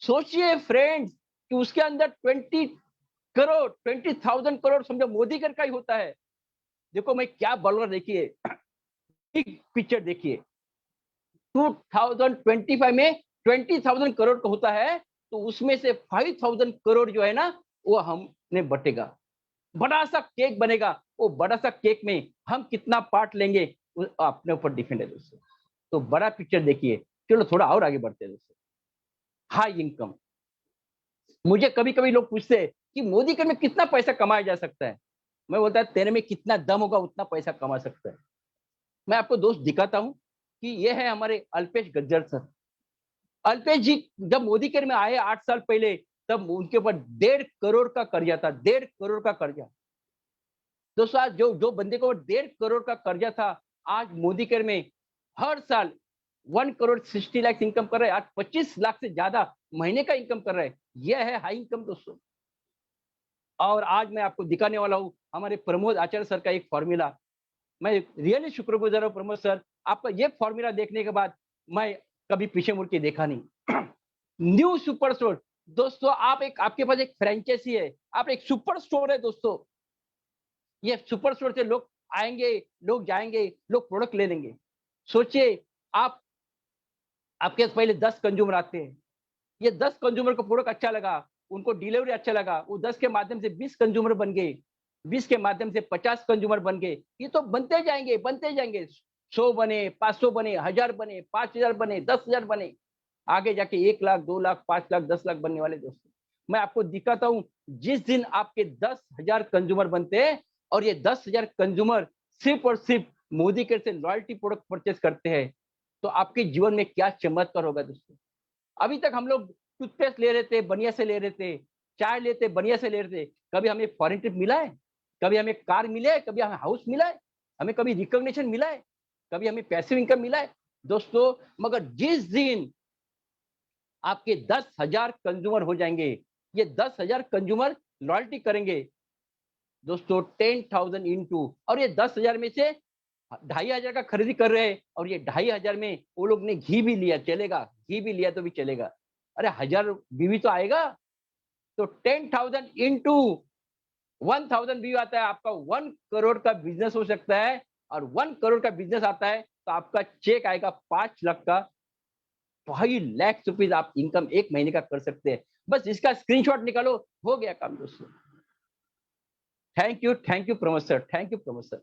सोचिए फ्रेंड्स कि उसके अंदर 20,000 करोड़ समझो मोदी कर का ही होता है। देखो मैं क्या बोल रहा, देखिए पिक्चर देखिए, 2025 में 20,000 करोड़ का होता है, तो उसमें से 5,000 करोड़ जो है ना वो हमने बटेगा। बड़ा सा केक बनेगा, वो बड़ा सा केक में हम कितना पार्ट लेंगे वो अपने ऊपर डिपेंड है दोस्तों। तो बड़ा पिक्चर देखिए। चलो थोड़ा और आगे बढ़ते हैं दोस्तों। High income. मुझे कभी कभी लोग पूछते हैं कि मोदी कर में कितना पैसा कमाया जा सकता है। मैं बोलता है तेरे में कितना दम होगा उतना पैसा कमा सकता है। मैं आपको दोस्त दिखाता हूँ कि ये है हमारे अल्पेश गज्जर सर। अल्पेश जी जब मोदी केयर में आए 8 साल पहले, तब उनके ऊपर 1.5 करोड़ का कर्जा था। 1.5 करोड़ का कर्जा। दोस्तों आज जो जो बंदे को 1.5 करोड़ का कर्जा था, आज मोदी केयर में हर साल 1 करोड़ 60 लाख इनकम कर रहे हैं। आज 25 लाख से ज्यादा महीने का इनकम कर रहे हैं। यह है हाई इनकम दोस्तों। और आज मैं आपको दिखाने वाला हूँ हमारे प्रमोद आचार्य सर का एक फॉर्मूला। मैं रियली शुक्रगुजार हूँ प्रमोद सर, आपका ये फॉर्मूला देखने के बाद मैं कभी पीछे मुड़ के देखा नहीं। New super store. दोस्तों आप एक, आपके पास एक फ्रेंचाइजी है, आप एक सुपर स्टोर है दोस्तों। ये सुपर स्टोर से लोग आएंगे, लोग जाएंगे, लोग प्रोडक्ट ले लेंगे। सोचिए आप, आपके पास पहले 10 कंज्यूमर आते हैं। ये 10 कंज्यूमर को प्रोडक्ट अच्छा लगा, उनको डिलीवरी अच्छा लगा, वो 10 के माध्यम से 20 कंज्यूमर बन गए, 20 के माध्यम से 50 कंज्यूमर बन गए। ये तो बनते जाएंगे, बनते जाएंगे। 100 बने, 500 बने, 1000 बने, 5000 बने, 10,000 बने, आगे जाके 1 लाख, 2 लाख, 5 लाख, 10 लाख बनने वाले दोस्तों। मैं आपको दिखाता हूँ, जिस दिन आपके 10,000 कंज्यूमर बनते हैं और ये 10,000 कंज्यूमर सिर्फ और सिर्फ मोदी केयर से लॉयल्टी प्रोडक्ट परचेस करते हैं, तो आपके जीवन में क्या चमत्कार होगा दोस्तों। अभी तक हम लोग टूथपेस्ट ले रहे थे, बढ़िया से ले रहे थे, चाय लेते बढ़िया से ले रहे थे। कभी हमें फॉरेन ट्रिप मिला है? कभी हमें कार मिले है? कभी हमें हाउस मिला है? हमें कभी रिकॉग्निशन मिला है? कभी हमें पैसिव इनकम मिला है दोस्तों? मगर जिस दिन आपके 10,000 कंज्यूमर हो जाएंगे, ये 10,000 कंज्यूमर लॉयल्टी करेंगे दोस्तों 10,000 इंटू, और ये 10,000 में से 2,500 का खरीदी कर रहे हैं, और ये 2,500 में वो लोग ने घी भी लिया, चलेगा, घी भी लिया तो भी चलेगा। अरे 1000 बीवी तो आएगा। तो 10,000 इंटू 1,000 बीवी आता है, आपका 1 करोड़ का बिजनेस हो सकता है। और 1 करोड़ का बिजनेस आता है तो आपका चेक आएगा 5 लाख का। 5 लाख रुपीज आप इनकम एक महीने का कर सकते हैं। बस इसका स्क्रीनशॉट निकालो, हो गया काम दोस्तों। Thank you Pramod sir, thank you Pramod sir.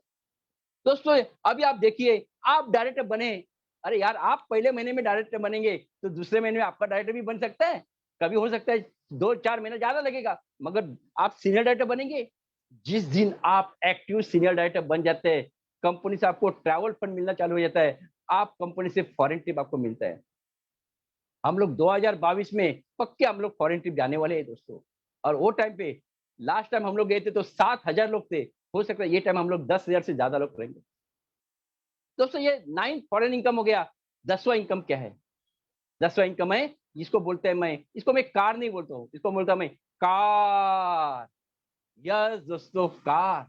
दोस्तों अभी आप देखिए, आप डायरेक्टर बने। अरे यार, आप पहले महीने में डायरेक्टर बनेंगे तो दूसरे महीने में आपका डायरेक्टर भी बन सकता है। कभी हो सकता है 2-4 महीना ज्यादा लगेगा, मगर आप सीनियर डायरेक्टर बनेंगे। जिस दिन आप एक्टिव सीनियर डायरेक्टर बन जाते हैं, कंपनी से आपको ट्रैवल फंड मिलना चालू हो जाता है, आप कंपनी से फॉरेन ट्रिप आपको मिलता है। हम लोग 2022 में पक्के हम लोग फॉरेन ट्रिप जाने वाले हैं दोस्तों। और वो टाइम पे, लास्ट टाइम हम लोग गए थे तो 7,000 लोग थे। हो सकता है ये टाइम हम लोग 10,000 से ज्यादा लोग करेंगे दोस्तों। ये 9 फॉरेन इनकम हो गया। 10वां इनकम क्या है? 10वां इनकम है, जिसको बोलते हैं, मैं इसको मैं कार नहीं बोलता हूँ, इसको बोलता हूँ मैं कार। यस दोस्तों, कार।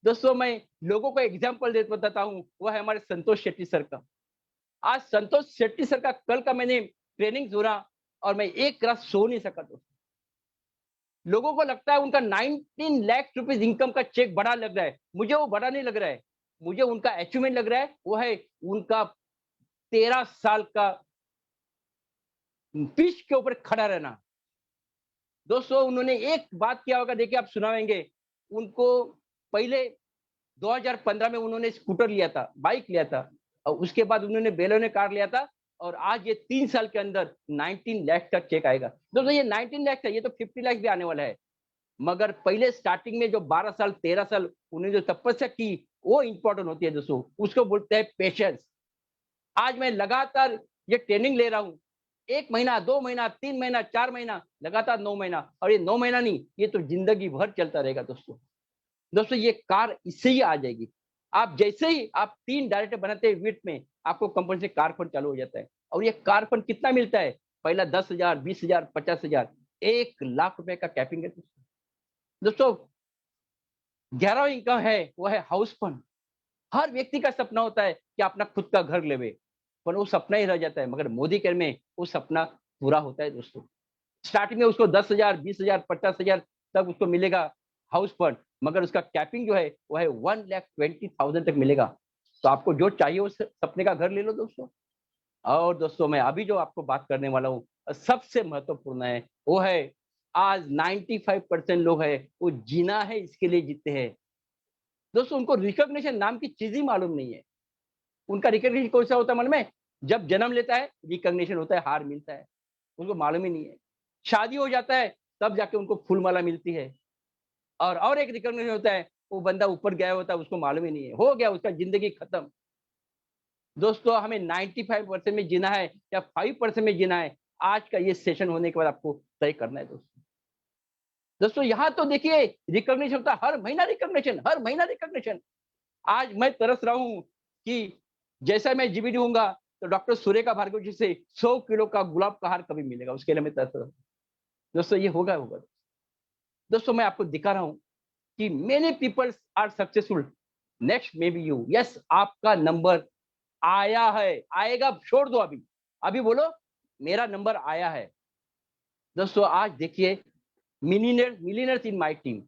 दोस्तों मैं लोगों को एग्जाम्पल दे बताता हूँ, वो है हमारे संतोष शेट्टी सर का। आज संतोष शेट्टी सर का कल का मैंने ट्रेनिंग सुना और मैं एक रात सो नहीं सका दोस्तों। लोगों को लगता है उनका 19 लाख रुपीज इनकम का चेक बड़ा लग रहा है, मुझे वो बड़ा नहीं लग रहा है। मुझे उनका अचीवमेंट लग रहा है, वो है उनका 13 साल का पिच के ऊपर खड़ा रहना। दोस्तों उन्होंने एक बात किया होगा, देखिए आप सुनाएंगे उनको। पहले 2015 में उन्होंने स्कूटर लिया था, बाइक लिया था, और उसके बाद उन्होंने बेलोने कार लिया था, और आज ये 3 साल के अंदर 19 लाख का चेक आएगा। दोस्तों ये 19 लाख था, ये तो 50 लाख भी आने वाला है। मगर पहले स्टार्टिंग में जो 12 साल 13 साल उन्होंने जो तपस्या की, वो इंपॉर्टेंट होती है दोस्तों, उसको बोलते हैं पेशेंस। आज मैं लगातार ये ट्रेनिंग ले रहा हूँ, 1 महीना, 2 महीना, 3 महीना, 4 महीना, लगातार 9 महीना, और ये 9 महीना नहीं, ये तो जिंदगी भर चलता रहेगा दोस्तों। दोस्तों ये कार इससे ही आ जाएगी। आप जैसे ही आप 3 डायरेक्टर बनाते हैं वीट में, आपको कंपनी से कार फंड चालू हो जाता है। और ये कार फंड कितना मिलता है? पहला 10,000, 20,000, 50,000, 1 लाख रुपए का कैपिंग है दोस्तों। 11वां इनकम है, वो है हाउस फंड। हर व्यक्ति का सपना होता है कि अपना खुद का घर लेवे, पर वो सपना ही रह जाता है। मगर मोदी केयर में वो सपना पूरा होता है दोस्तों। स्टार्टिंग में उसको 10,000, 20,000, 50,000 तक उसको मिलेगा हाउस फंड, मगर उसका कैपिंग जो है वो है 1,20,000 तक मिलेगा। तो आपको जो चाहिए उस सपने का घर ले लो दोस्तों। और दोस्तों मैं अभी जो आपको बात करने वाला हूँ सबसे महत्वपूर्ण है, वो है आज 95% लोग हैं वो जीना है इसके लिए जीते हैं दोस्तों। उनको रिकॉग्निशन नाम की चीज ही मालूम नहीं है। उनका रिकॉग्निशन कौन सा होता है मन में, जब जन्म लेता है रिकॉग्निशन होता है, हार मिलता है, उनको मालूम ही नहीं है। शादी हो जाता है तब जाके उनको फूलमाला मिलती है। और एक रिकॉग्निशन होता है, वो बंदा ऊपर गया होता है, उसको मालूम ही नहीं है, हो गया उसका जिंदगी खत्म। दोस्तों हमें 95% में जीना है या 5% में जीना है, आज का ये सेशन होने के बाद आपको तय करना है दोस्तों। दोस्तों यहाँ तो देखिए रिकॉग्निशन होता है, हर महीना रिकॉग्निशन, हर महीना रिकॉग्निशन। आज मैं तरस रहा हूँ कि जैसा मैं जीबीडी होऊंगा तो डॉक्टर सुरेखा भार्गव जी से 100 किलो का गुलाब का हार कभी मिलेगा, उसके लिए मैं तरस रहा हूँ दोस्तों। ये होगा होगा दोस्तों। मैं आपको दिखा रहा हूँ कि many peoples are successful, next may be you. Yes, आपका नंबर आया है, आएगा, छोड़ दो अभी, अभी बोलो मेरा नंबर आया है। दोस्तों आज देखिए मिलीनियर्स इन माय टीम,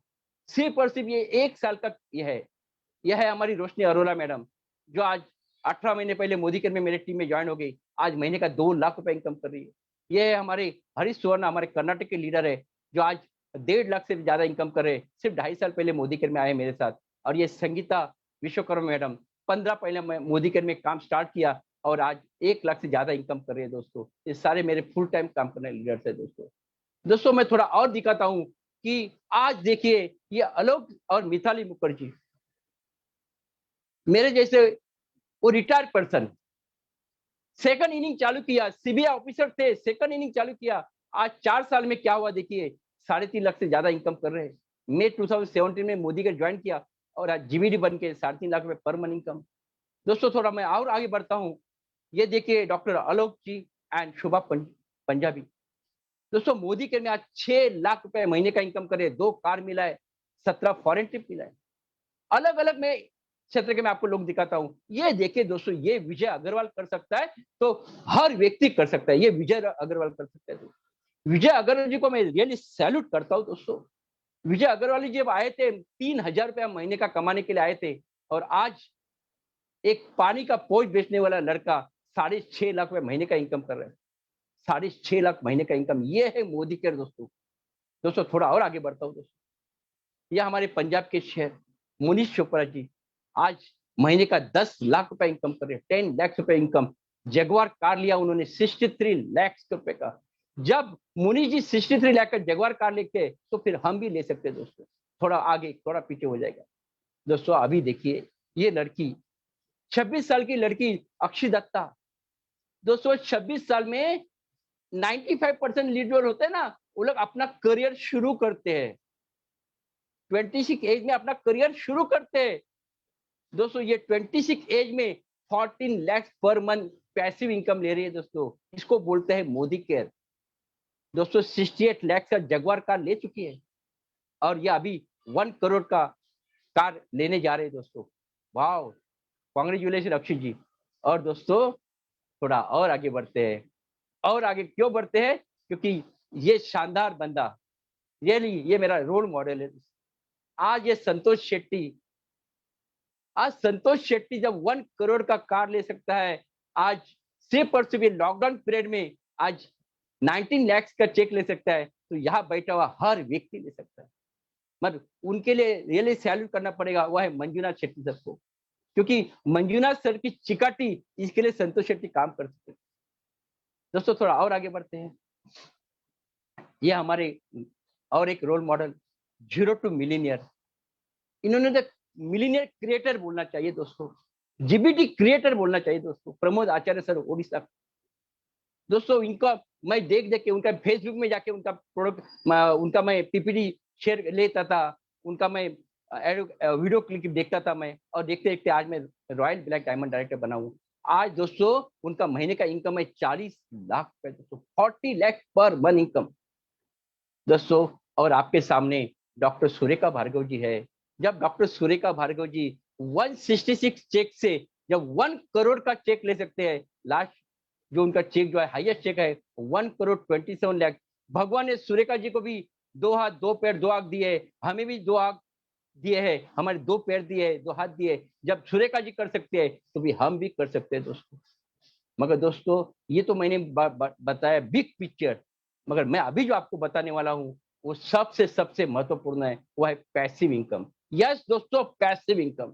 सिर्फ और सिर्फ ये 1 साल का यह है हमारी रोशनी अरोड़ा मैडम, जो आज 18 महीने पहले मोदी केयर में मेरे टीम में ज्वाइन हो गई, आज महीने का 2 लाख रुपए इनकम कर रही है। ये हमारे हरीश सुवर्ण, हमारे कर्नाटक के लीडर है, जो आज 1.5 लाख से भी ज्यादा इनकम कर रहे हैं, सिर्फ 2.5 साल पहले मोदी केयर में आए मेरे साथ। और ये संगीता विश्वकर्मा मैडम 15 पहले मैं मोदी केयर में काम स्टार्ट किया और आज 1 लाख से ज्यादा इनकम कर रहे हैं दोस्तों। ये सारे मेरे फुल टाइम काम करने लीडर्स है दोस्तों। मैं थोड़ा और दिखाता हूँ कि आज देखिए ये आलोक और मिताली मुखर्जी, मेरे जैसे वो रिटायर्ड पर्सन, सेकंड इनिंग चालू किया, सीबीआई ऑफिसर थे, सेकंड इनिंग चालू किया, आज 4 साल में क्या हुआ देखिए, 3.5 लाख से ज्यादा इनकम कर रहे हैं। मैं 2017 में मोदी का ज्वाइन किया और आज जीबीडी बन के 3.5 लाख रुपए पर मंथ इनकम। दोस्तों थोड़ा मैं और आगे बढ़ता हूँ, ये देखिए डॉक्टर आलोक जी एंड शुभा पंजाबी। दोस्तों मोदी के में आज 6 लाख रुपए महीने का इनकम करे, 2 कार मिला है, 17 फॉरेन ट्रिप मिला है। अलग अलग में क्षेत्र के मैं आपको लोग दिखाता हूँ। ये देखिए दोस्तों, ये विजय अग्रवाल कर सकता है तो हर व्यक्ति कर सकता है, ये विजय अग्रवाल कर सकता है। तो विजय अग्रवाल जी को मैं रियली सैल्यूट करता हूँ दोस्तों। विजय अग्रवाल जी जब आए थे 3,000 रुपया महीने का कमाने के लिए आए थे, और आज एक पानी का पोस्ट बेचने वाला लड़का 6.5 लाख रुपए महीने का इनकम कर रहा है। 6.5 लाख महीने का इनकम, ये है मोदी केयर दोस्तों। थोड़ा और आगे बढ़ता हूँ दोस्तों। यह हमारे पंजाब के शहर मुनीष चोपड़ा जी आज महीने का 10 लाख रुपए इनकम कर रहे हैं, 10 लाख रुपए इनकम। जगुआर कार लिया उन्होंने 63 लाख रुपए का। जब मुनीष जी 63 लाख का जगुआर कार लेते तो फिर हम भी ले सकते दोस्तों। थोड़ा आगे थोड़ा पीछे हो जाएगा दोस्तों। अभी देखिए ये लड़की 26 साल की लड़की अक्षय दत्ता दोस्तों, 26 साल में 95% लीडर होते हैं ना, वो लोग अपना करियर शुरू करते हैं, 26 एज में अपना करियर शुरू करते हैं दोस्तों। ये 26 एज में 14 lakh per month passive income ले रही है दोस्तों। इसको बोलते हैं मोदी केयर दोस्तों। 68 लाख का जगुआर कार ले चुकी है और ये अभी 1 करोड़ का कार लेने जा रहे हैं दोस्तों। वाह, कांग्रेचुलेशन अक्षय जी। और दोस्तों थोड़ा और आगे बढ़ते हैं, और आगे क्यों बढ़ते हैं, क्योंकि ये शानदार बंदा रियली ये मेरा रोल मॉडल है। आज ये संतोष शेट्टी जब 1 करोड़ का कार ले सकता है, आज सिर्फ और सिर्फ लॉकडाउन पीरियड में आज 19 लाख का चेक ले सकता है, तो यहाँ बैठा हुआ हर व्यक्ति ले सकता है। मतलब उनके लिए रियली सैल्यूट करना पड़ेगा, वह है मंजुनाथ शेट्टी सर को, क्योंकि मंजुनाथ सर की चिकाटी इसके लिए संतोष शेट्टी काम कर सकते हैं दोस्तों। थोड़ा और आगे बढ़ते हैं। ये हमारे और एक रोल मॉडल 0 to मिलीनियर, इन्होंने तो मिलीनियर क्रिएटर बोलना चाहिए दोस्तों, जीबीटी क्रिएटर बोलना चाहिए दोस्तों, प्रमोद आचार्य सर ओडिशा दोस्तों। इनका मैं देख के उनका फेसबुक में जाके उनका प्रोडक्ट उनका मैं पीपीटी शेयर लेता था, उनका मैं वीडियो क्लिप देखता था मैं, और देखते देखते आज मैं रॉयल ब्लैक डायमंड डायरेक्टर बना हूँ। आज दोस्तों उनका महीने का इनकम है 40 लाख रुपए दोस्तों, 40 लाख पर मंथ इनकम दोस्तों। और आपके सामने डॉक्टर सुरेखा भार्गव जी है। जब डॉक्टर सुरेखा भार्गव जी 166 चेक से जब 1 करोड़ का चेक ले सकते हैं, लास्ट जो उनका चेक जो है हाईएस्ट चेक है 1 करोड़ 27 लाख। भगवान ने सुरेखा जी को भी 2 हाथ 2 पैर 2 आंख दिए, हमें भी 2 आंख दिए हैं, हमारे 2 पैर दिए, 2 हाथ दिए। जब सुरेखा जी कर सकते हैं तो भी हम भी कर सकते हैं दोस्तों। मगर दोस्तों ये तो मैंने बताया बिग पिक्चर, मगर मैं अभी जो आपको बताने वाला हूँ वो सबसे सबसे महत्वपूर्ण है, वो है पैसिव इनकम। यस दोस्तों, पैसिव इनकम।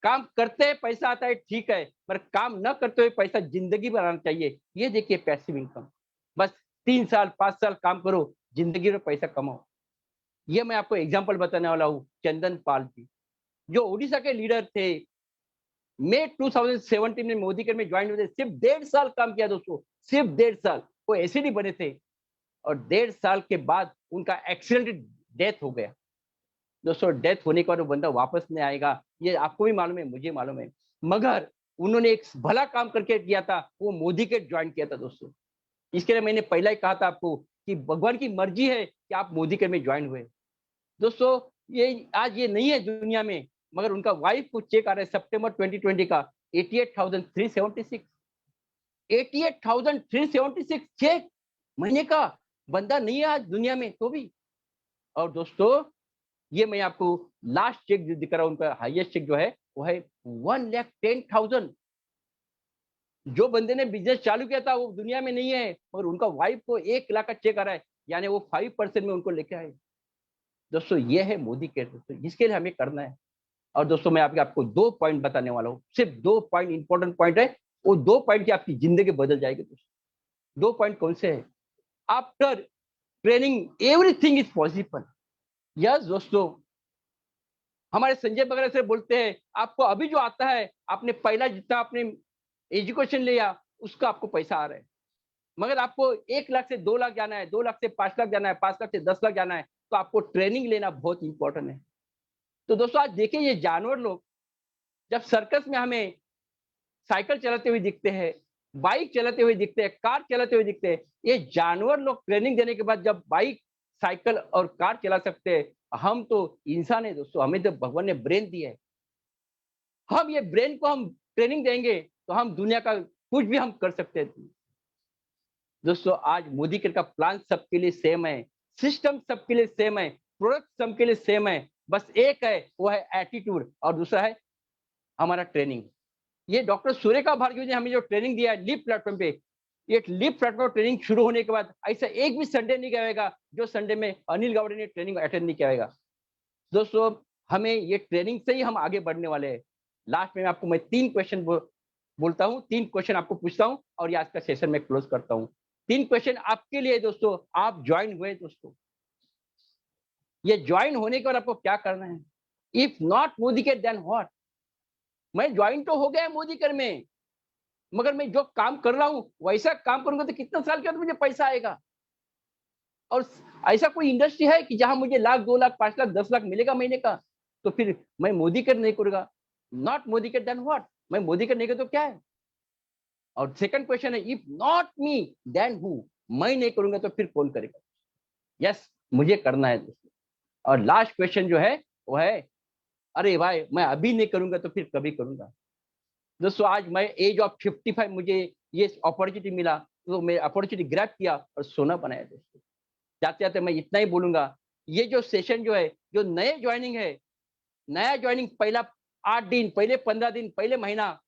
काम करते हैं पैसा आता है, ठीक है, पर काम न करते हुए पैसा जिंदगी भर आना चाहिए। ये देखिए पैसिव इनकम। बस 3 साल 5 साल काम करो, जिंदगी में पैसा कमाओ। ये मैं आपको एग्जांपल बताने वाला हूँ, चंदन पाल जी, जो उड़ीसा के लीडर थे। मई 2017 में मोदी के में ज्वाइन हुए थे, सिर्फ 1.5 साल काम किया दोस्तों, सिर्फ 1.5 साल। वो एसईडी बने थे और 1.5 साल के बाद उनका एक्सीडेंट डेथ हो गया। दोस्तों डेथ होने के बाद वो बंदा वापस नहीं आएगा, ये आपको भी मालूम है, मुझे मालूम है। मगर उन्होंने एक भला काम करके किया था, वो मोदी के ज्वाइन किया था दोस्तों। इसके लिए मैंने पहला ही कहा था आपको कि भगवान की मर्जी है कि आप मोदी के में ज्वाइन हुए। दोस्तों ये आज ये नहीं है दुनिया में, मगर उनका वाइफ को चेक आ रहा है सितंबर 2020 का 88,376 88,376 चेक महीने का। बंदा नहीं है आज दुनिया में तो भी। और दोस्तों ये मैं आपको लास्ट चेक जो दिख रहा हूं, उनका हाईएस्ट चेक जो है वो है 1,10,000। जो बंदे ने बिजनेस चालू किया था वो दुनिया में नहीं है, मगर उनका वाइफ को 1 लाख का चेक आ रहा है, यानी वो 5% में उनको लेके आए। दोस्तों ये है मोदी के, दोस्तों जिसके लिए हमें करना है। और दोस्तों मैं आपको 2 पॉइंट बताने वाला हूँ, सिर्फ 2 पॉइंट, इंपॉर्टेंट पॉइंट है। वो 2 पॉइंट की आपकी जिंदगी बदल जाएगी दोस्तों। 2 पॉइंट कौन से है? After training everything is possible. Yes दोस्तों, हमारे संजय वगैरह से बोलते हैं आपको अभी जो आता है, आपने पहला जितना आपने एजुकेशन लिया उसका आपको पैसा आ रहा है, मगर आपको 1 लाख से 2 लाख जाना है, 2 लाख से 5 लाख जाना है, 5 लाख से 10 लाख जाना है, तो आपको ट्रेनिंग लेना बहुत इंपॉर्टेंट है। तो दोस्तों आज देखिए ये जानवर लोग जब सर्कस में हमें साइकिल चलाते हुए दिखते हैं, बाइक चलाते हुए दिखते हैं, कार चलाते हुए दिखते हैं, ये जानवर लोग ट्रेनिंग देने के बाद जब बाइक, साइकिल और कार चला सकते हैं, हम तो इंसान है दोस्तों, हमें तो भगवान ने ब्रेन दिया है। हम ये ब्रेन को हम ट्रेनिंग देंगे तो हम दुनिया का कुछ भी हम कर सकते हैं। दोस्तों आज मोदी का प्लान सबके लिए सेम है, सिस्टम सबके लिए सेम है, प्रोडक्ट सबके लिए सेम है, बस एक है, वो है एटीट्यूड, और दूसरा है हमारा ट्रेनिंग। ये डॉक्टर सुरेखा भार्गव ने हमें जो ट्रेनिंग दिया है लिप प्लेटफॉर्म पे, ये लिप प्लेटफॉर्म ट्रेनिंग शुरू होने के बाद ऐसा एक भी संडे नहीं गएगा जो संडे में अनिल गावड़े ने ट्रेनिंग अटेंड नहीं किया। दोस्तों हमें ये ट्रेनिंग से ही हम आगे बढ़ने वाले हैं। लास्ट में आपको मैं 3 क्वेश्चन बोलता हूँ, 3 क्वेश्चन आपको पूछता हूँ और ये आज का सेशन में क्लोज करता हूँ। 3 क्वेश्चन आपके लिए दोस्तों, आप ज्वाइन हुए दोस्तों, ये ज्वाइन होने के बाद आपको क्या करना है? इफ नॉट मोदी के देन व्हाट? मैं ज्वाइन तो हो गया मोदी कर में, मगर मैं जो काम कर रहा हूँ वैसा काम करूंगा तो कितना साल के बाद मुझे पैसा आएगा? और ऐसा कोई इंडस्ट्री है कि जहां मुझे लाख, 2 लाख, 5 लाख, 10 लाख मिलेगा महीने का? तो फिर मैं मोदी कर नहीं करूंगा। नॉट मोदी कर देन व्हाट? मैं मोदी कर नहीं कर तो क्या है? और सेकंड क्वेश्चन है if not me then who? मैं नहीं करूंगा तो फिर कौन करेगा? यस, मुझे करना है दोस्तों। और लास्ट क्वेश्चन जो है वो है अरे भाई मैं अभी नहीं करूंगा तो फिर कभी करूंगा? दोस्तों आज मैं एज ऑफ 55 मुझे ये अपॉर्चुनिटी मिला, तो मैं अपॉर्चुनिटी ग्रैब किया और सोना बनाया दोस्तों। जाते जाते मैं इतना ही बोलूंगा, ये जो सेशन जो है, जो नए ज्वाइनिंग है, नया ज्वाइनिंग पहला 8 दिन, पहले 15 दिन, पहले महीना,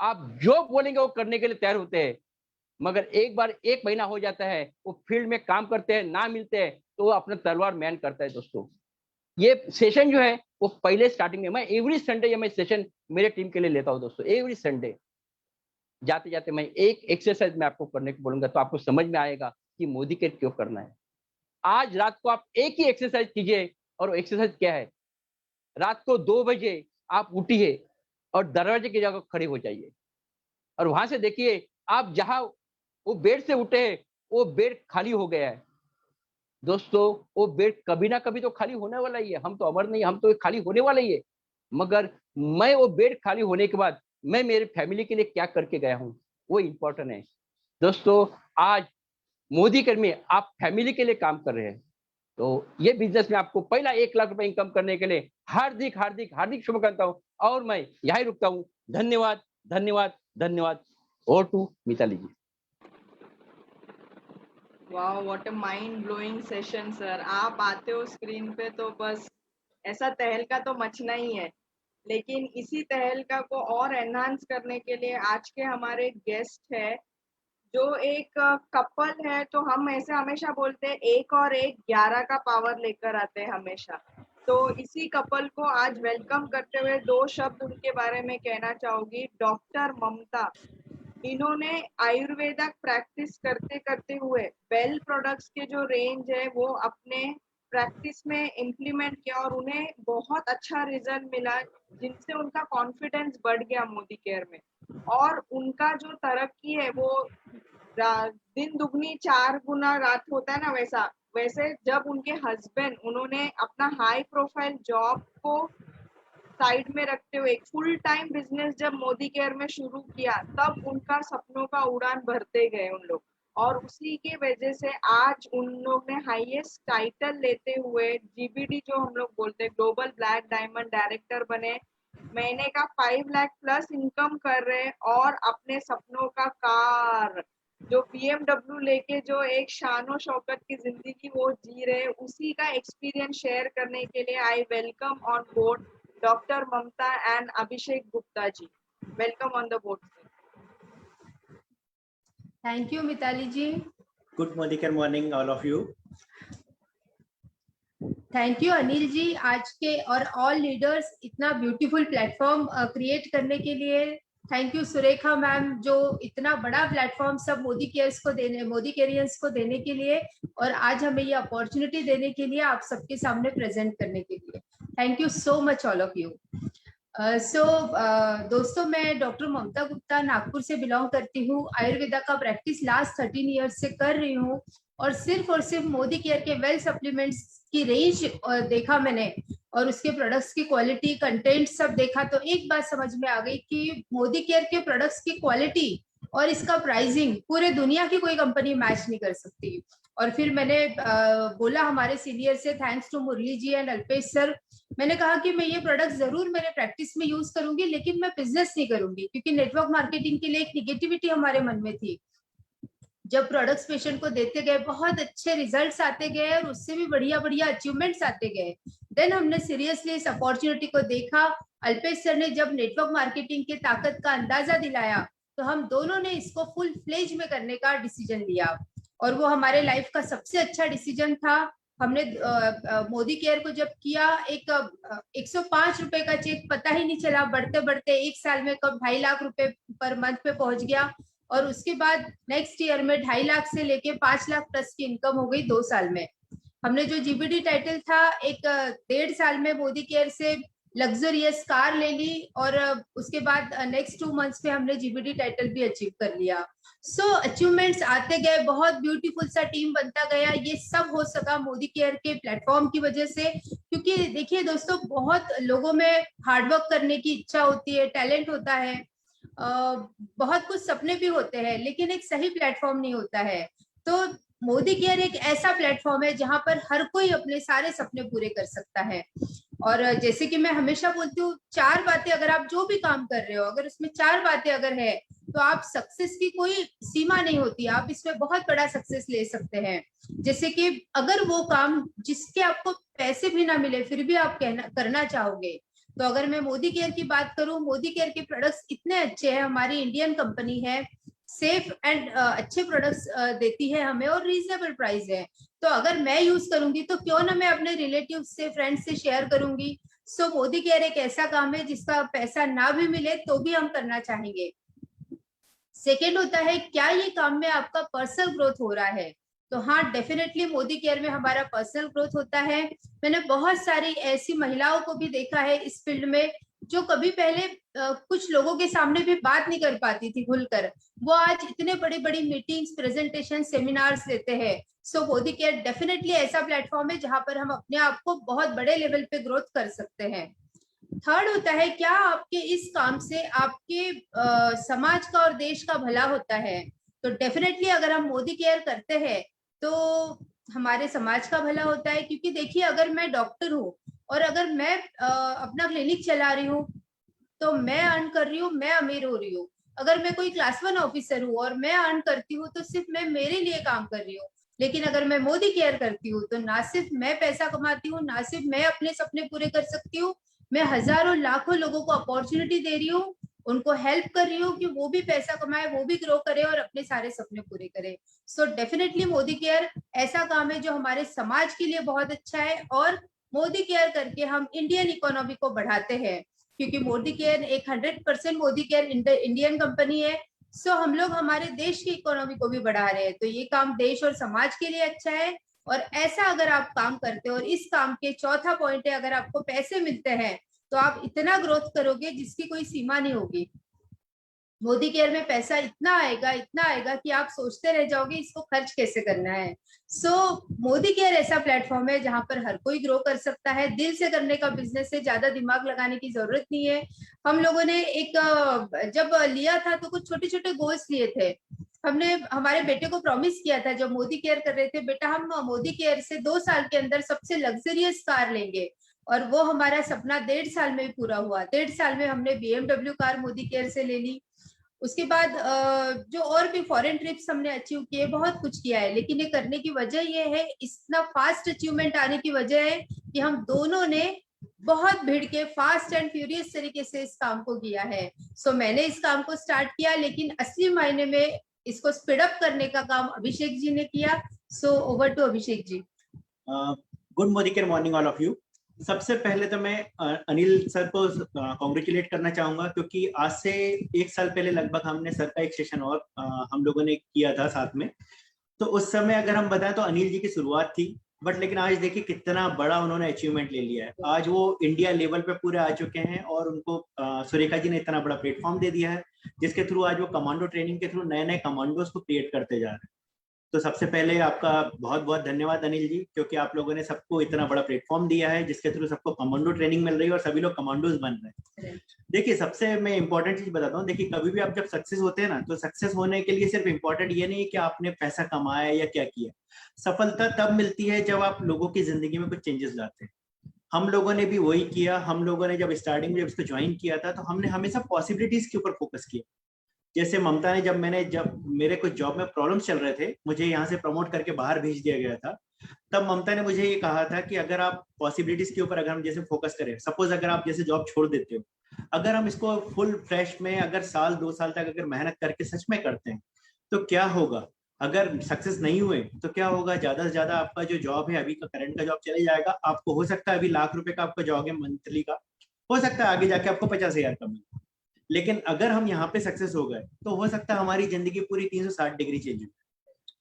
आप जो बोलेंगे वो करने के लिए तैयार होते हैं, मगर एक बार 1 महीना हो जाता है, वो फील्ड में काम करते हैं, ना मिलते हैं, तो वो अपना तलवार मैन करता है दोस्तों। ये सेशन जो है वो पहले स्टार्टिंग में, मैं एवरी संडे ये मैं सेशन मेरे टीम के लिए लेता हूँ दोस्तों, एवरी संडे। जाते जाते मैं एक एक्सरसाइज में आपको करने को बोलूंगा, तो आपको समझ में आएगा कि मोदी के क्यों करना है। आज रात को आप एक ही एक्सरसाइज कीजिए, और वो एक्सरसाइज क्या है? रात को 2 बजे आप उठिए और दरवाजे की जगह खड़े हो जाइए, और वहां से देखिए आप जहां वो बेड से उठे हैं वो बेड खाली हो गया है। दोस्तों वो बेड कभी ना कभी तो खाली होने वाला ही है, हम तो अमर नहीं, हम तो खाली होने वाला ही है। मगर मैं वो बेड खाली होने के बाद मैं मेरे फैमिली के लिए क्या करके गया हूँ, वो इंपॉर्टेंट है दोस्तों। आज मोदी कर में आप फैमिली के लिए काम कर रहे हैं, तो ये बिजनेस में आपको पहला 1 लाख रुपए इनकम करने के लिए हार्दिक हार्दिक हार्दिक शुभकामनाएं, और मैं यही रुकता हूँ। धन्यवाद धन्यवाद धन्यवाद। और टू मिताली जी। वाह, what a mind blowing session sir. आप आते हो स्क्रीन पे तो बस ऐसा तहलका तो मचना ही है। लेकिन इसी तहलका को और एनहांस करने के लिए आज के हमारे गेस्ट है जो एक कपल है तो हम ऐसे हमेशा बोलते हैं 1 और 1 11 का पावर लेकर आते हैं हमेशा। तो इसी कपल को आज वेलकम करते हुए 2 शब्द उनके बारे में कहना चाहूंगी। डॉक्टर ममता, इन्होंने आयुर्वेदा प्रैक्टिस करते करते हुए बेल प्रोडक्ट्स के जो रेंज है वो अपने प्रैक्टिस में इम्प्लीमेंट किया और उन्हें बहुत अच्छा रिजल्ट मिला, जिनसे उनका कॉन्फिडेंस बढ़ गया मोदी केयर में। और उनका जो तरक्की है वो दिन दुगनी 4 गुना रात होता है ना, वैसा वैसे जब उनके हस्बैंड उन्होंने अपना हाई प्रोफाइल जॉब को साइड में रखते हुए एक फुल टाइम बिजनेस जब मोदी केयर में शुरू किया, तब उनका सपनों का उड़ान भरते गए उन लोग। और उसी के वजह से आज उन लोग ने हाईएस्ट टाइटल लेते हुए जीबीडी जो हम लोग बोलते हैं ग्लोबल ब्लैक डायमंड डायरेक्टर बने, महीने का 5 लाख प्लस इनकम कर रहे और अपने सपनों का कार जो BMW लेके जो एक शानो शौकत की जिंदगी वो जी रहे, उसी का एक्सपीरियंस शेयर करने के लिए I welcome on board doctor Mamta and Abhishek Gupta ji. Welcome on the board. Thank you Mitali ji. Good morning all of you. Thank you Anil ji, आज के और ऑल लीडर्स इतना ब्यूटीफुल प्लेटफॉर्म क्रिएट करने के लिए। थैंक यू सुरेखा मैम, जो इतना बड़ा प्लेटफॉर्म सब मोदी केयर्स को देने, मोदी केरियंस को देने के लिए और आज हमें ये अपॉर्चुनिटी देने के लिए, आप सबके सामने प्रेजेंट करने के लिए। Thank you so much all of you. दोस्तों, मैं डॉक्टर ममता गुप्ता नागपुर से बिलोंग करती हूँ। आयुर्वेदा का प्रैक्टिस लास्ट 13 ईयर्स से कर रही हूँ और सिर्फ मोदी केयर के वेल सप्लीमेंट्स की रेंज देखा मैंने और उसके प्रोडक्ट्स की क्वालिटी, कंटेंट सब देखा तो एक बात समझ में आ गई कि मोदी केयर के प्रोडक्ट्स की क्वालिटी और इसका प्राइसिंग पूरे दुनिया की कोई कंपनी मैच नहीं कर सकती। और फिर मैंने बोला हमारे सीनियर से, thanks to Murali ji and Alpesh sir, मैंने कहा कि मैं ये प्रोडक्ट जरूर मेरे प्रैक्टिस में यूज करूंगी, लेकिन मैं बिजनेस नहीं करूंगी, क्योंकि नेटवर्क मार्केटिंग के लिए एक निगेटिविटी हमारे मन में थी। जब प्रोडक्ट्स पेशेंट को देते गए, बहुत अच्छे रिजल्ट्स आते गए और उससे भी बढ़िया बढ़िया अचीवमेंट्स आते गए। देन हमने सीरियसली इस अपॉर्चुनिटी को देखा। अल्पेश सर ने जब नेटवर्क मार्केटिंग की ताकत का अंदाजा दिलाया तो हम दोनों ने इसको फुल फ्लेज में करने का डिसीजन लिया और वो हमारे लाइफ का सबसे अच्छा डिसीजन था। हमने मोदी केयर को जब किया, एक 105 रुपए का चेक पता ही नहीं चला, बढ़ते बढ़ते एक साल में कब 2.5 लाख रुपए पर मंथ पे पहुंच गया और उसके बाद नेक्स्ट ईयर में 2.5 लाख से लेके 5 लाख प्लस की इनकम हो गई 2 साल में। हमने जो जीबीडी टाइटल था, एक 1.5 साल में मोदी केयर से लग्जरियस कार ले ली और उसके बाद नेक्स्ट 2 मंथ्स में हमने जीबीडी टाइटल भी अचीव कर लिया। सो अचीवमेंट्स आते गए, बहुत ब्यूटीफुल सा टीम बनता गया। ये सब हो सका मोदी केयर के प्लेटफॉर्म की वजह से, क्योंकि देखिए दोस्तों, बहुत लोगों में हार्डवर्क करने की इच्छा होती है, टैलेंट होता है, बहुत कुछ सपने भी होते हैं, लेकिन एक सही प्लेटफॉर्म नहीं होता है। तो मोदी केयर एक ऐसा प्लेटफॉर्म है जहां पर हर कोई अपने सारे सपने पूरे कर सकता है। और जैसे कि मैं हमेशा बोलती हूँ, 4 बातें अगर आप जो भी काम कर रहे हो, अगर उसमें 4 बातें अगर है तो आप सक्सेस की कोई सीमा नहीं होती, आप इसमें बहुत बड़ा सक्सेस ले सकते हैं। जैसे कि अगर वो काम जिसके आपको पैसे भी ना मिले फिर भी आप करना चाहोगे, तो अगर मैं मोदी केयर की बात करूं, मोदी केयर के प्रोडक्ट्स इतने अच्छे हैं, हमारी इंडियन कंपनी है, सेफ एंड अच्छे प्रोडक्ट्स देती है हमें और रीजनेबल प्राइस है। तो अगर मैं यूज करूंगी तो क्यों ना मैं अपने रिलेटिव से, फ्रेंड्स से शेयर करूंगी। सो मोदी केयर एक ऐसा काम है जिसका पैसा ना भी मिले तो भी हम करना चाहेंगे। सेकेंड होता है, क्या ये काम में आपका पर्सनल ग्रोथ हो रहा है? तो हाँ, डेफिनेटली मोदी केयर में हमारा पर्सनल ग्रोथ होता है। मैंने बहुत सारी ऐसी महिलाओं को भी देखा है इस फील्ड में जो कभी पहले कुछ लोगों के सामने भी बात नहीं कर पाती थी खुलकर, वो आज इतने बड़ी बड़ी मीटिंग्स, प्रेजेंटेशन, सेमिनार्स देते हैं। सो मोदी केयर डेफिनेटली ऐसा प्लेटफॉर्म है जहां पर हम अपने आप को बहुत बड़े लेवल पे ग्रोथ कर सकते हैं। थर्ड होता है, क्या आपके इस काम से आपके समाज का और देश का भला होता है? तो डेफिनेटली अगर हम मोदी केयर करते हैं तो हमारे समाज का भला होता है। क्योंकि देखिए, अगर मैं डॉक्टर हूँ और अगर मैं अपना क्लिनिक चला रही हूँ तो मैं अर्न कर रही हूँ, मैं अमीर हो रही हूँ। अगर मैं कोई क्लास 1 ऑफिसर हूँ और मैं अर्न करती हूँ तो सिर्फ मैं मेरे लिए काम कर रही हूँ। लेकिन अगर मैं मोदी केयर करती हूँ तो ना सिर्फ मैं पैसा कमाती हूँ, ना सिर्फ मैं अपने सपने पूरे कर सकती हूँ, मैं हजारों लाखों लोगों को अपॉर्चुनिटी दे रही हूँ उनको हेल्प कर रही हूँ कि वो भी पैसा कमाए, वो भी ग्रो करे और अपने सारे सपने पूरे करे। सो डेफिनेटली मोदी केयर ऐसा काम है जो हमारे समाज के लिए बहुत अच्छा है, और मोदी केयर करके हम इंडियन इकोनॉमी को बढ़ाते हैं, क्योंकि मोदी केयर एक 100% मोदी केयर इंडियन कंपनी है। सो हम लोग हमारे देश की इकोनॉमी को भी बढ़ा रहे हैं, तो ये काम देश और समाज के लिए अच्छा है। और ऐसा अगर आप काम करते हो, और इस काम के चौथा पॉइंट है, अगर आपको पैसे मिलते हैं तो आप इतना ग्रोथ करोगे जिसकी कोई सीमा नहीं होगी। मोदी केयर में पैसा इतना आएगा कि आप सोचते रह जाओगे इसको खर्च कैसे करना है। सो मोदी केयर ऐसा प्लेटफॉर्म है जहां पर हर कोई ग्रो कर सकता है, दिल से करने का बिजनेस है, ज्यादा दिमाग लगाने की जरूरत नहीं है। हम लोगों ने जब लिया था तो कुछ छोटे छोटे गोल्स लिए थे। हमने हमारे बेटे को प्रॉमिस किया था जब मोदी केयर कर रहे थे, बेटा हम मोदी केयर से 2 साल के अंदर सबसे लग्जरियस कार लेंगे, और वो हमारा सपना 1.5 साल में भी पूरा हुआ। 1.5 साल में हमने BMW कार मोदी केयर से ले ली। उसके बाद जो और भी फॉरेन ट्रिप्स हमने अचीव किए, बहुत कुछ किया है, लेकिन ये करने की वजह ये है, इतना फास्ट अचीवमेंट आने की वजह है कि हम दोनों ने बहुत भिड़ के फास्ट एंड फ्यूरियस तरीके से इस काम को किया है। सो मैंने इस काम को स्टार्ट किया, लेकिन असली मायने में इसको स्पीड अप करने का काम अभिषेक जी ने किया। So over to Abhishek ji. Good Modicare morning all of you. सबसे पहले तो मैं अनिल सर को कॉन्ग्रेचुलेट करना चाहूंगा, क्योंकि आज से 1 साल पहले लगभग हमने सर का एक सेशन और हम लोगों ने किया था साथ में। तो उस समय अगर हम बताएं तो अनिल जी की शुरुआत थी, बट लेकिन आज देखिए कितना बड़ा उन्होंने अचीवमेंट ले लिया है। आज वो इंडिया लेवल पे पूरे आ चुके हैं, और उनको सुरेखा जी ने इतना बड़ा प्लेटफॉर्म दे दिया है जिसके थ्रू आज वो कमांडो ट्रेनिंग के थ्रू नए नए कमांडोज को क्रिएट करते जा रहे हैं। तो सबसे पहले आपका बहुत बहुत धन्यवाद अनिल जी, क्योंकि आप लोगों ने सबको इतना बड़ा प्लेटफॉर्म दिया है जिसके थ्रू सबको कमांडो ट्रेनिंग मिल रही है और सभी लोग कमांडोज बन रहे हैं। देखिए सबसे मैं इंपॉर्टेंट चीज बताता हूँ, देखिए कभी भी आप जब सक्सेस होते हैं ना, तो सक्सेस होने के लिए सिर्फ इंपॉर्टेंट ये नहीं है कि आपने पैसा कमाया या क्या किया। सफलता तब मिलती है जब आप लोगों की जिंदगी में कुछ चेंजेस लाते हैं। हम लोगों ने भी वही किया। हम लोगों ने जब स्टार्टिंग में जब इसको ज्वाइन किया था तो हमने हमेशा पॉसिबिलिटीज के ऊपर फोकस किया। जैसे ममता ने जब मेरे कुछ जॉब में प्रॉब्लम्स चल रहे थे, मुझे यहाँ से प्रमोट करके बाहर भेज दिया गया था, तब ममता ने मुझे ये कहा था कि अगर आप पॉसिबिलिटीज के ऊपर अगर हम जैसे फोकस करें, सपोज अगर आप जैसे जॉब छोड़ देते हो, अगर हम इसको फुल फ्रेश में अगर 1-2 साल तक अगर मेहनत करके सच में करते हैं तो क्या होगा। अगर सक्सेस नहीं हुए तो क्या होगा, ज्यादा से ज्यादा आपका जो जॉब है अभी का करंट का जॉब चले जाएगा। आपको हो सकता है अभी ₹1,00,000 का आपका जॉब है मंथली का, हो सकता है आगे जाके आपको 50,000 का मिले। लेकिन अगर हम यहाँ पे सक्सेस हो गए तो हो सकता है हमारी जिंदगी पूरी 360 डिग्री चेंज हो।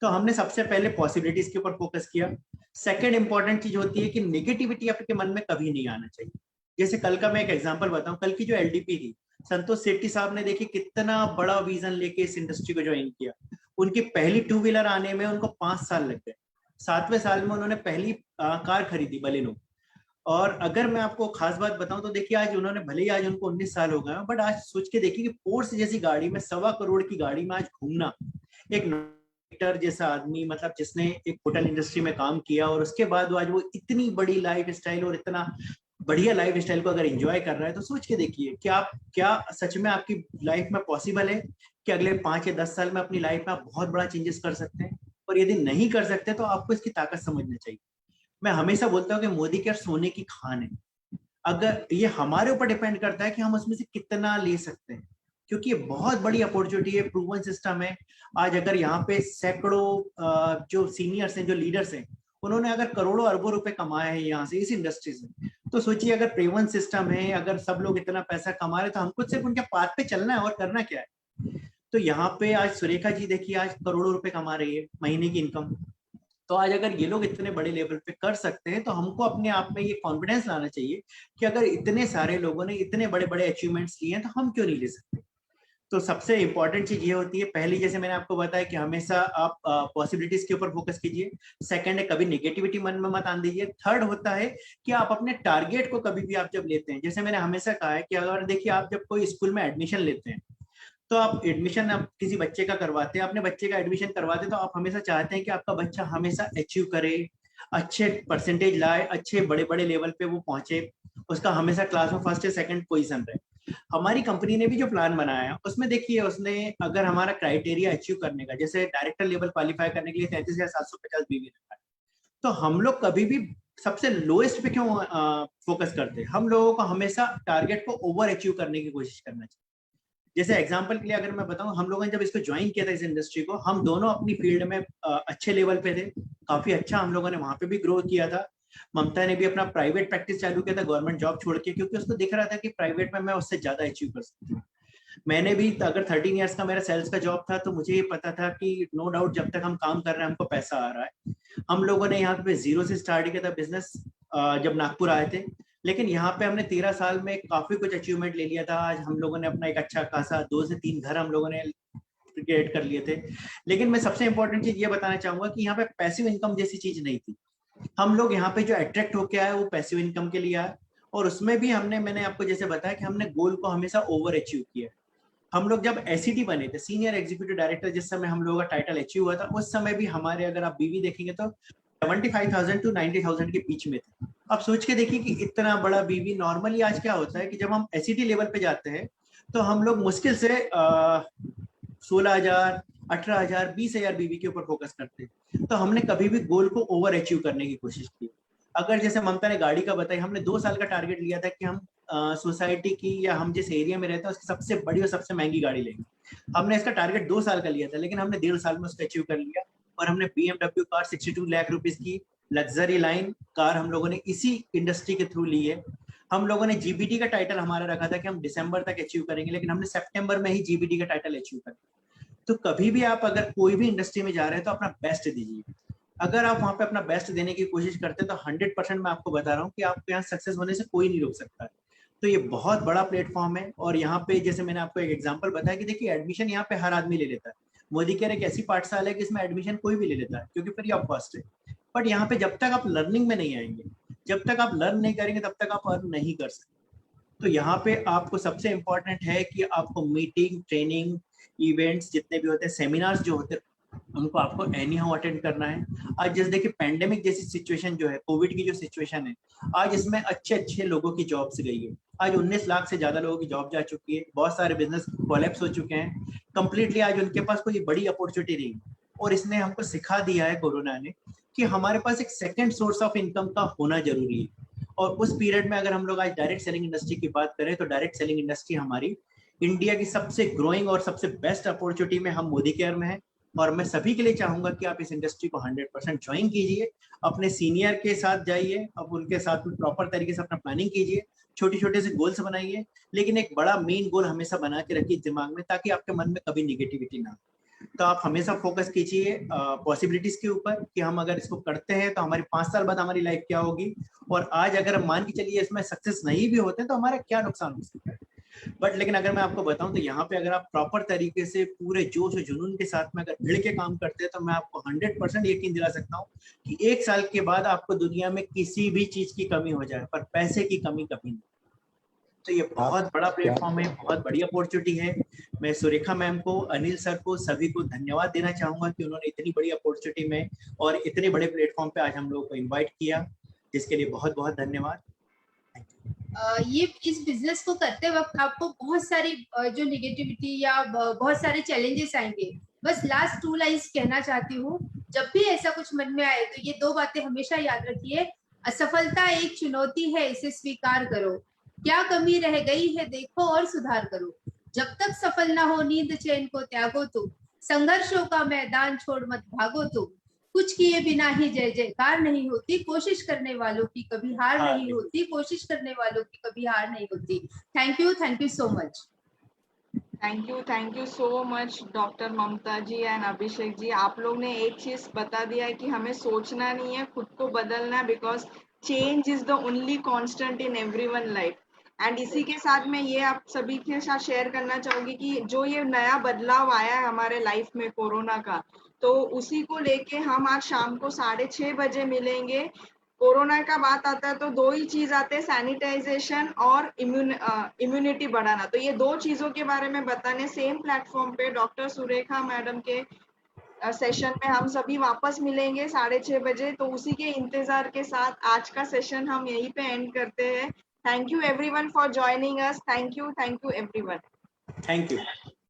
तो हमने सबसे पहले पॉसिबिलिटीज के ऊपर फोकस किया। सेकंड इंपॉर्टेंट चीज होती है कि नेगेटिविटी आपके मन में कभी नहीं आना चाहिए। जैसे कल का मैं एक एग्जांपल बताऊं, कल की जो LDP थी, संतोष सेठी साहब ने देखिए कितना बड़ा विजन लेके इस इंडस्ट्री को ज्वाइन किया। उनकी पहली 2 व्हीलर आने में उनको 5 साल लग गए। 7वें साल में उन्होंने पहली कार खरीदी बलेनो। और अगर मैं आपको खास बात बताऊं तो देखिए आज उन्होंने, भले ही आज उनको 19 साल हो गए, बट आज सोच के देखिए कि पोर्स जैसी गाड़ी में 1.25 करोड़ की गाड़ी में आज घूमना, एक डायरेक्टर जैसा आदमी, मतलब जिसने एक होटल इंडस्ट्री में काम किया और उसके बाद आज वो इतनी बड़ी लाइफ स्टाइल और इतना बढ़िया लाइफ स्टाइल को अगर एंजॉय कर रहा है, तो सोच के देखिए कि आप क्या सच में आपकी लाइफ में पॉसिबल है कि अगले 5 या 10 साल में अपनी लाइफ में आप बहुत बड़ा चेंजेस कर सकते हैं। और यदि नहीं कर सकते तो आपको इसकी ताकत समझना चाहिए। मैं हमेशा बोलता हूँ कि मोदी केयर सोने की खान है। अगर ये हमारे ऊपर डिपेंड करता है कि हम उसमें से कितना ले सकते हैं, क्योंकि ये बहुत बड़ी अपॉर्चुनिटी है, प्रूवन सिस्टम है। आज अगर यहाँ पे सैकड़ों जो सीनियर्स हैं, जो लीडर्स हैं, उन्होंने अगर करोड़ों अरबों रुपए कमाए हैं यहाँ से, इस इंडस्ट्री से, तो सोचिए अगर प्रूवन सिस्टम है, अगर सब लोग इतना पैसा कमा रहे, तो हमको सिर्फ उनके पाथ पे चलना है और करना क्या है। तो यहाँ पे आज सुरेखा जी देखिए आज करोड़ों रुपए कमा रही है महीने की इनकम। तो आज अगर ये लोग इतने बड़े लेवल पे कर सकते हैं तो हमको अपने आप में ये कॉन्फिडेंस लाना चाहिए कि अगर इतने सारे लोगों ने इतने बड़े बड़े अचीवमेंट्स लिए हैं तो हम क्यों नहीं ले सकते। तो सबसे इंपॉर्टेंट चीज ये होती है, पहली जैसे मैंने आपको बताया कि हमेशा आप पॉसिबिलिटीज के ऊपर फोकस कीजिए। सेकंड है कभी नेगेटिविटी मन में मत आने दीजिए। थर्ड होता है कि आप अपने टारगेट को कभी भी आप जब लेते हैं, जैसे मैंने हमेशा कहा है कि अगर देखिए आप जब कोई स्कूल में एडमिशन लेते हैं, तो आप एडमिशन आप किसी बच्चे का करवाते हैं, अपने बच्चे का एडमिशन करवाते हैं, तो आप हमेशा चाहते हैं कि आपका बच्चा हमेशा अचीव करे, अच्छे परसेंटेज लाए, अच्छे बड़े बड़े लेवल पे वो पहुंचे, उसका हमेशा क्लास में फर्स्ट या सेकंड पोजीशन रहे। हमारी कंपनी ने भी जो प्लान बनाया है उसमें देखिए, उसने अगर हमारा क्राइटेरिया अचीव करने का, जैसे डायरेक्टर लेवल क्वालिफाई करने के लिए 33,750 बीवी रखा है, तो हम लोग कभी भी सबसे लोएस्ट पे क्यों फोकस करते हैं। हम लोगों को हमेशा टारगेट को ओवर अचीव करने की कोशिश करना चाहिए। जैसे एग्जांपल के लिए अगर मैं बताऊं, हम लोगों ने जब इसको ज्वाइन किया था इस इंडस्ट्री को, हम दोनों अपनी फील्ड में अच्छे लेवल पे थे, काफी अच्छा हम लोगों ने वहां पे भी ग्रो किया था। ममता ने भी अपना प्राइवेट प्रैक्टिस चालू किया था गवर्नमेंट जॉब छोड़ के, क्योंकि उसको दिख रहा था कि प्राइवेट में मैं उससे ज्यादा अचीव कर सकती हूँ। मैंने भी, अगर 13 इयर्स का मेरा सेल्स का जॉब था, तो मुझे ये पता था कि नो डाउट जब तक हम काम कर रहे हैं हमको पैसा आ रहा है। हम लोगों ने यहाँ पे जीरो से स्टार्ट किया था बिजनेस जब नागपुर आए थे, लेकिन यहाँ पे हमने 13 साल में काफी कुछ अचीवमेंट ले लिया था। आज हम लोगों ने अपना एक अच्छा खासा 2 से 3 घर हम लोगों ने क्रिएट कर लिए थे। लेकिन मैं सबसे इंपॉर्टेंट चीज ये बताना चाहूंगा कि यहाँ पे पैसिव इनकम जैसी चीज नहीं थी। हम लोग यहाँ पे जो अट्रैक्ट होके आए वो पैसिव इनकम के लिए आए, और उसमें भी मैंने आपको जैसे बताया कि हमने गोल को हमेशा ओवर अचीव किया। हम लोग जब एसीटी बने थे, सीनियर एग्जीक्यूटिव डायरेक्टर, जिस समय हम लोगों का टाइटल अचीव हुआ था, उस समय भी हमारे, अगर आप बीवी देखेंगे तो 75,000 टू 90,000 के बीच में थे। आप सोच के देखिए कि इतना बड़ा बीवी, नॉर्मली आज क्या होता है कि जब हम एसीटी लेवल पे जाते हैं तो हम लोग मुश्किल से 16,000, 18,000, 20,000 बीवी के ऊपर फोकस करते हैं। तो हमने कभी भी गोल को ओवर अचीव करने की कोशिश की। अगर जैसे ममता ने गाड़ी का बताई, हमने 2 साल का टारगेट लिया था कि हम सोसाइटी की, या हम जिस एरिया में रहते हैं उसकी सबसे बड़ी और सबसे महंगी गाड़ी लेंगे। हमने इसका टारगेट 2 साल का लिया था, लेकिन हमने 1.5 साल में उसको अचीव कर लिया। और हमने BMW कार 62 लाख रुपीस की लग्जरी लाइन कार हम लोगों ने इसी इंडस्ट्री के थ्रू ली है। हम लोगों ने जीबीटी का टाइटल हमारा रखा था कि हम दिसंबर तक अचीव करेंगे, लेकिन हमने सितंबर में ही जीबीटी का टाइटल अचीव कर लिया। तो कभी भी आप अगर कोई भी इंडस्ट्री में जा रहे हैं तो अपना बेस्ट दीजिए। अगर आप वहां पे अपना बेस्ट देने की कोशिश करते हैं तो 100% मैं आपको बता रहा हूँ कि आपको यहाँ सक्सेस होने से कोई नहीं रोक सकता है। तो ये बहुत बड़ा प्लेटफॉर्म है। और यहाँ पे जैसे मैंने आपको एक एग्जांपल बताया कि देखिए, एडमिशन यहाँ पे हर आदमी ले लेता है। मोदी केयर एक ऐसी पाठशाला है कि इसमें एडमिशन कोई भी ले लेता है, क्योंकि फ्री ऑफ कॉस्ट है। बट यहाँ पे जब तक आप लर्निंग में नहीं आएंगे, जब तक आप लर्न नहीं करेंगे, तब तक आप अर्न नहीं कर सकते। तो यहाँ पे आपको सबसे इंपॉर्टेंट है कि आपको मीटिंग, ट्रेनिंग, इवेंट्स जितने भी होते हैं, सेमिनार्स जो होते हैं, उनको आपको एनी हाउ अटेंड करना है। आज जैसे देखिए, पैंडेमिक जैसी सिचुएशन जो है, कोविड की जो सिचुएशन है, आज इसमें अच्छे लोगों की जॉब्स गई है। आज 19 लाख से ज्यादा लोगों की जॉब जा चुकी है। बहुत सारे बिजनेस कोलैप्स हो चुके हैं कंप्लीटली। आज उनके पास कोई बड़ी अपॉर्चुनिटी नहीं। और इसने हमको सिखा दिया है, कोरोना ने, कि हमारे पास एक सेकेंड सोर्स ऑफ इनकम का होना जरूरी है। और उस पीरियड में अगर हम लोग आज डायरेक्ट सेलिंग इंडस्ट्री की बात करें, तो डायरेक्ट सेलिंग इंडस्ट्री हमारी इंडिया की सबसे ग्रोइंग और सबसे बेस्ट अपॉर्चुनिटी में हम मोदी केयर में है। और मैं सभी के लिए चाहूंगा कि आप इस इंडस्ट्री को 100% ज्वाइन कीजिए। अपने सीनियर के साथ जाइए, अब उनके साथ में प्रॉपर तरीके से अपना प्लानिंग कीजिए, छोटे से गोल्स बनाइए, लेकिन एक बड़ा मेन गोल हमेशा बना के रखिए दिमाग में, ताकि आपके मन में कभी निगेटिविटी ना हो। तो आप हमेशा फोकस कीजिए पॉसिबिलिटीज के ऊपर, कि हम अगर इसको करते हैं तो हमारी 5 साल बाद हमारी लाइफ क्या होगी। और आज अगर हम मान के चलिए इसमें सक्सेस नहीं भी होते तो हमारा क्या नुकसान हो सकता है। बट लेकिन अगर मैं आपको बताऊं तो यहाँ पे अगर आप प्रॉपर तरीके से पूरे जोश और जुनून के साथ में अगर भिड़ के काम करते हैं, तो मैं आपको 100% यकीन दिला सकता हूँ कि 1 साल के बाद आपको दुनिया में किसी भी चीज की कमी हो जाए, पर पैसे की कमी कभी नहीं। तो ये बहुत बड़ा प्लेटफॉर्म है, बहुत बड़ी अपॉर्चुनिटी है। मैं सुरेखा मैम को, अनिल सर को, सभी को धन्यवाद देना चाहूंगा कि उन्होंने इतनी बड़ी अपॉर्चुनिटी में और इतने बड़े प्लेटफॉर्म पे आज हम लोगों को इन्वाइट किया, जिसके लिए बहुत बहुत धन्यवाद। ये इस बिजनेस को करते वक्त आपको बहुत सारी जो निगेटिविटी या बहुत सारे चैलेंजेस आएंगे। बस लास्ट 2 लाइन्स कहना चाहती हूँ, जब भी ऐसा कुछ मन में आए तो ये 2 बातें हमेशा याद रखिए। असफलता एक चुनौती है, इसे स्वीकार करो। क्या कमी रह गई है देखो और सुधार करो। जब तक सफल ना हो नींद चैन को त्यागो तुम। संघर्षों का मैदान छोड़ मत भागो तुम। कुछ किए बिना ही जय जयकार नहीं होती। कोशिश करने वालों की कभी हार नहीं होती। कोशिश करने वालों की कभी हार नहीं होती। Thank you so much. Thank you so much doctor Mamta ji and Abhishek ji. आप लोग ने एक चीज बता दिया है कि हमें सोचना नहीं है, खुद को बदलना है, because change is the only constant in everyone life. And इसी के साथ मैं ये आप सभी के साथ शेयर करना चाहूंगी कि जो ये नया बदलाव आया है हमारे लाइफ में कोरोना का, तो उसी को लेके हम आज शाम को 6:30 बजे मिलेंगे। कोरोना का बात आता है तो 2 ही चीज आते हैं, सैनिटाइजेशन और इम्यूनिटी बढ़ाना। तो ये 2 चीजों के बारे में बताने सेम प्लेटफॉर्म पे डॉक्टर सुरेखा मैडम के सेशन में हम सभी वापस मिलेंगे 6:30 बजे। तो उसी के इंतजार के साथ आज का सेशन हम यहीं पे एंड करते हैं। Thank you everyone for joining us. Thank you everyone. Thank you.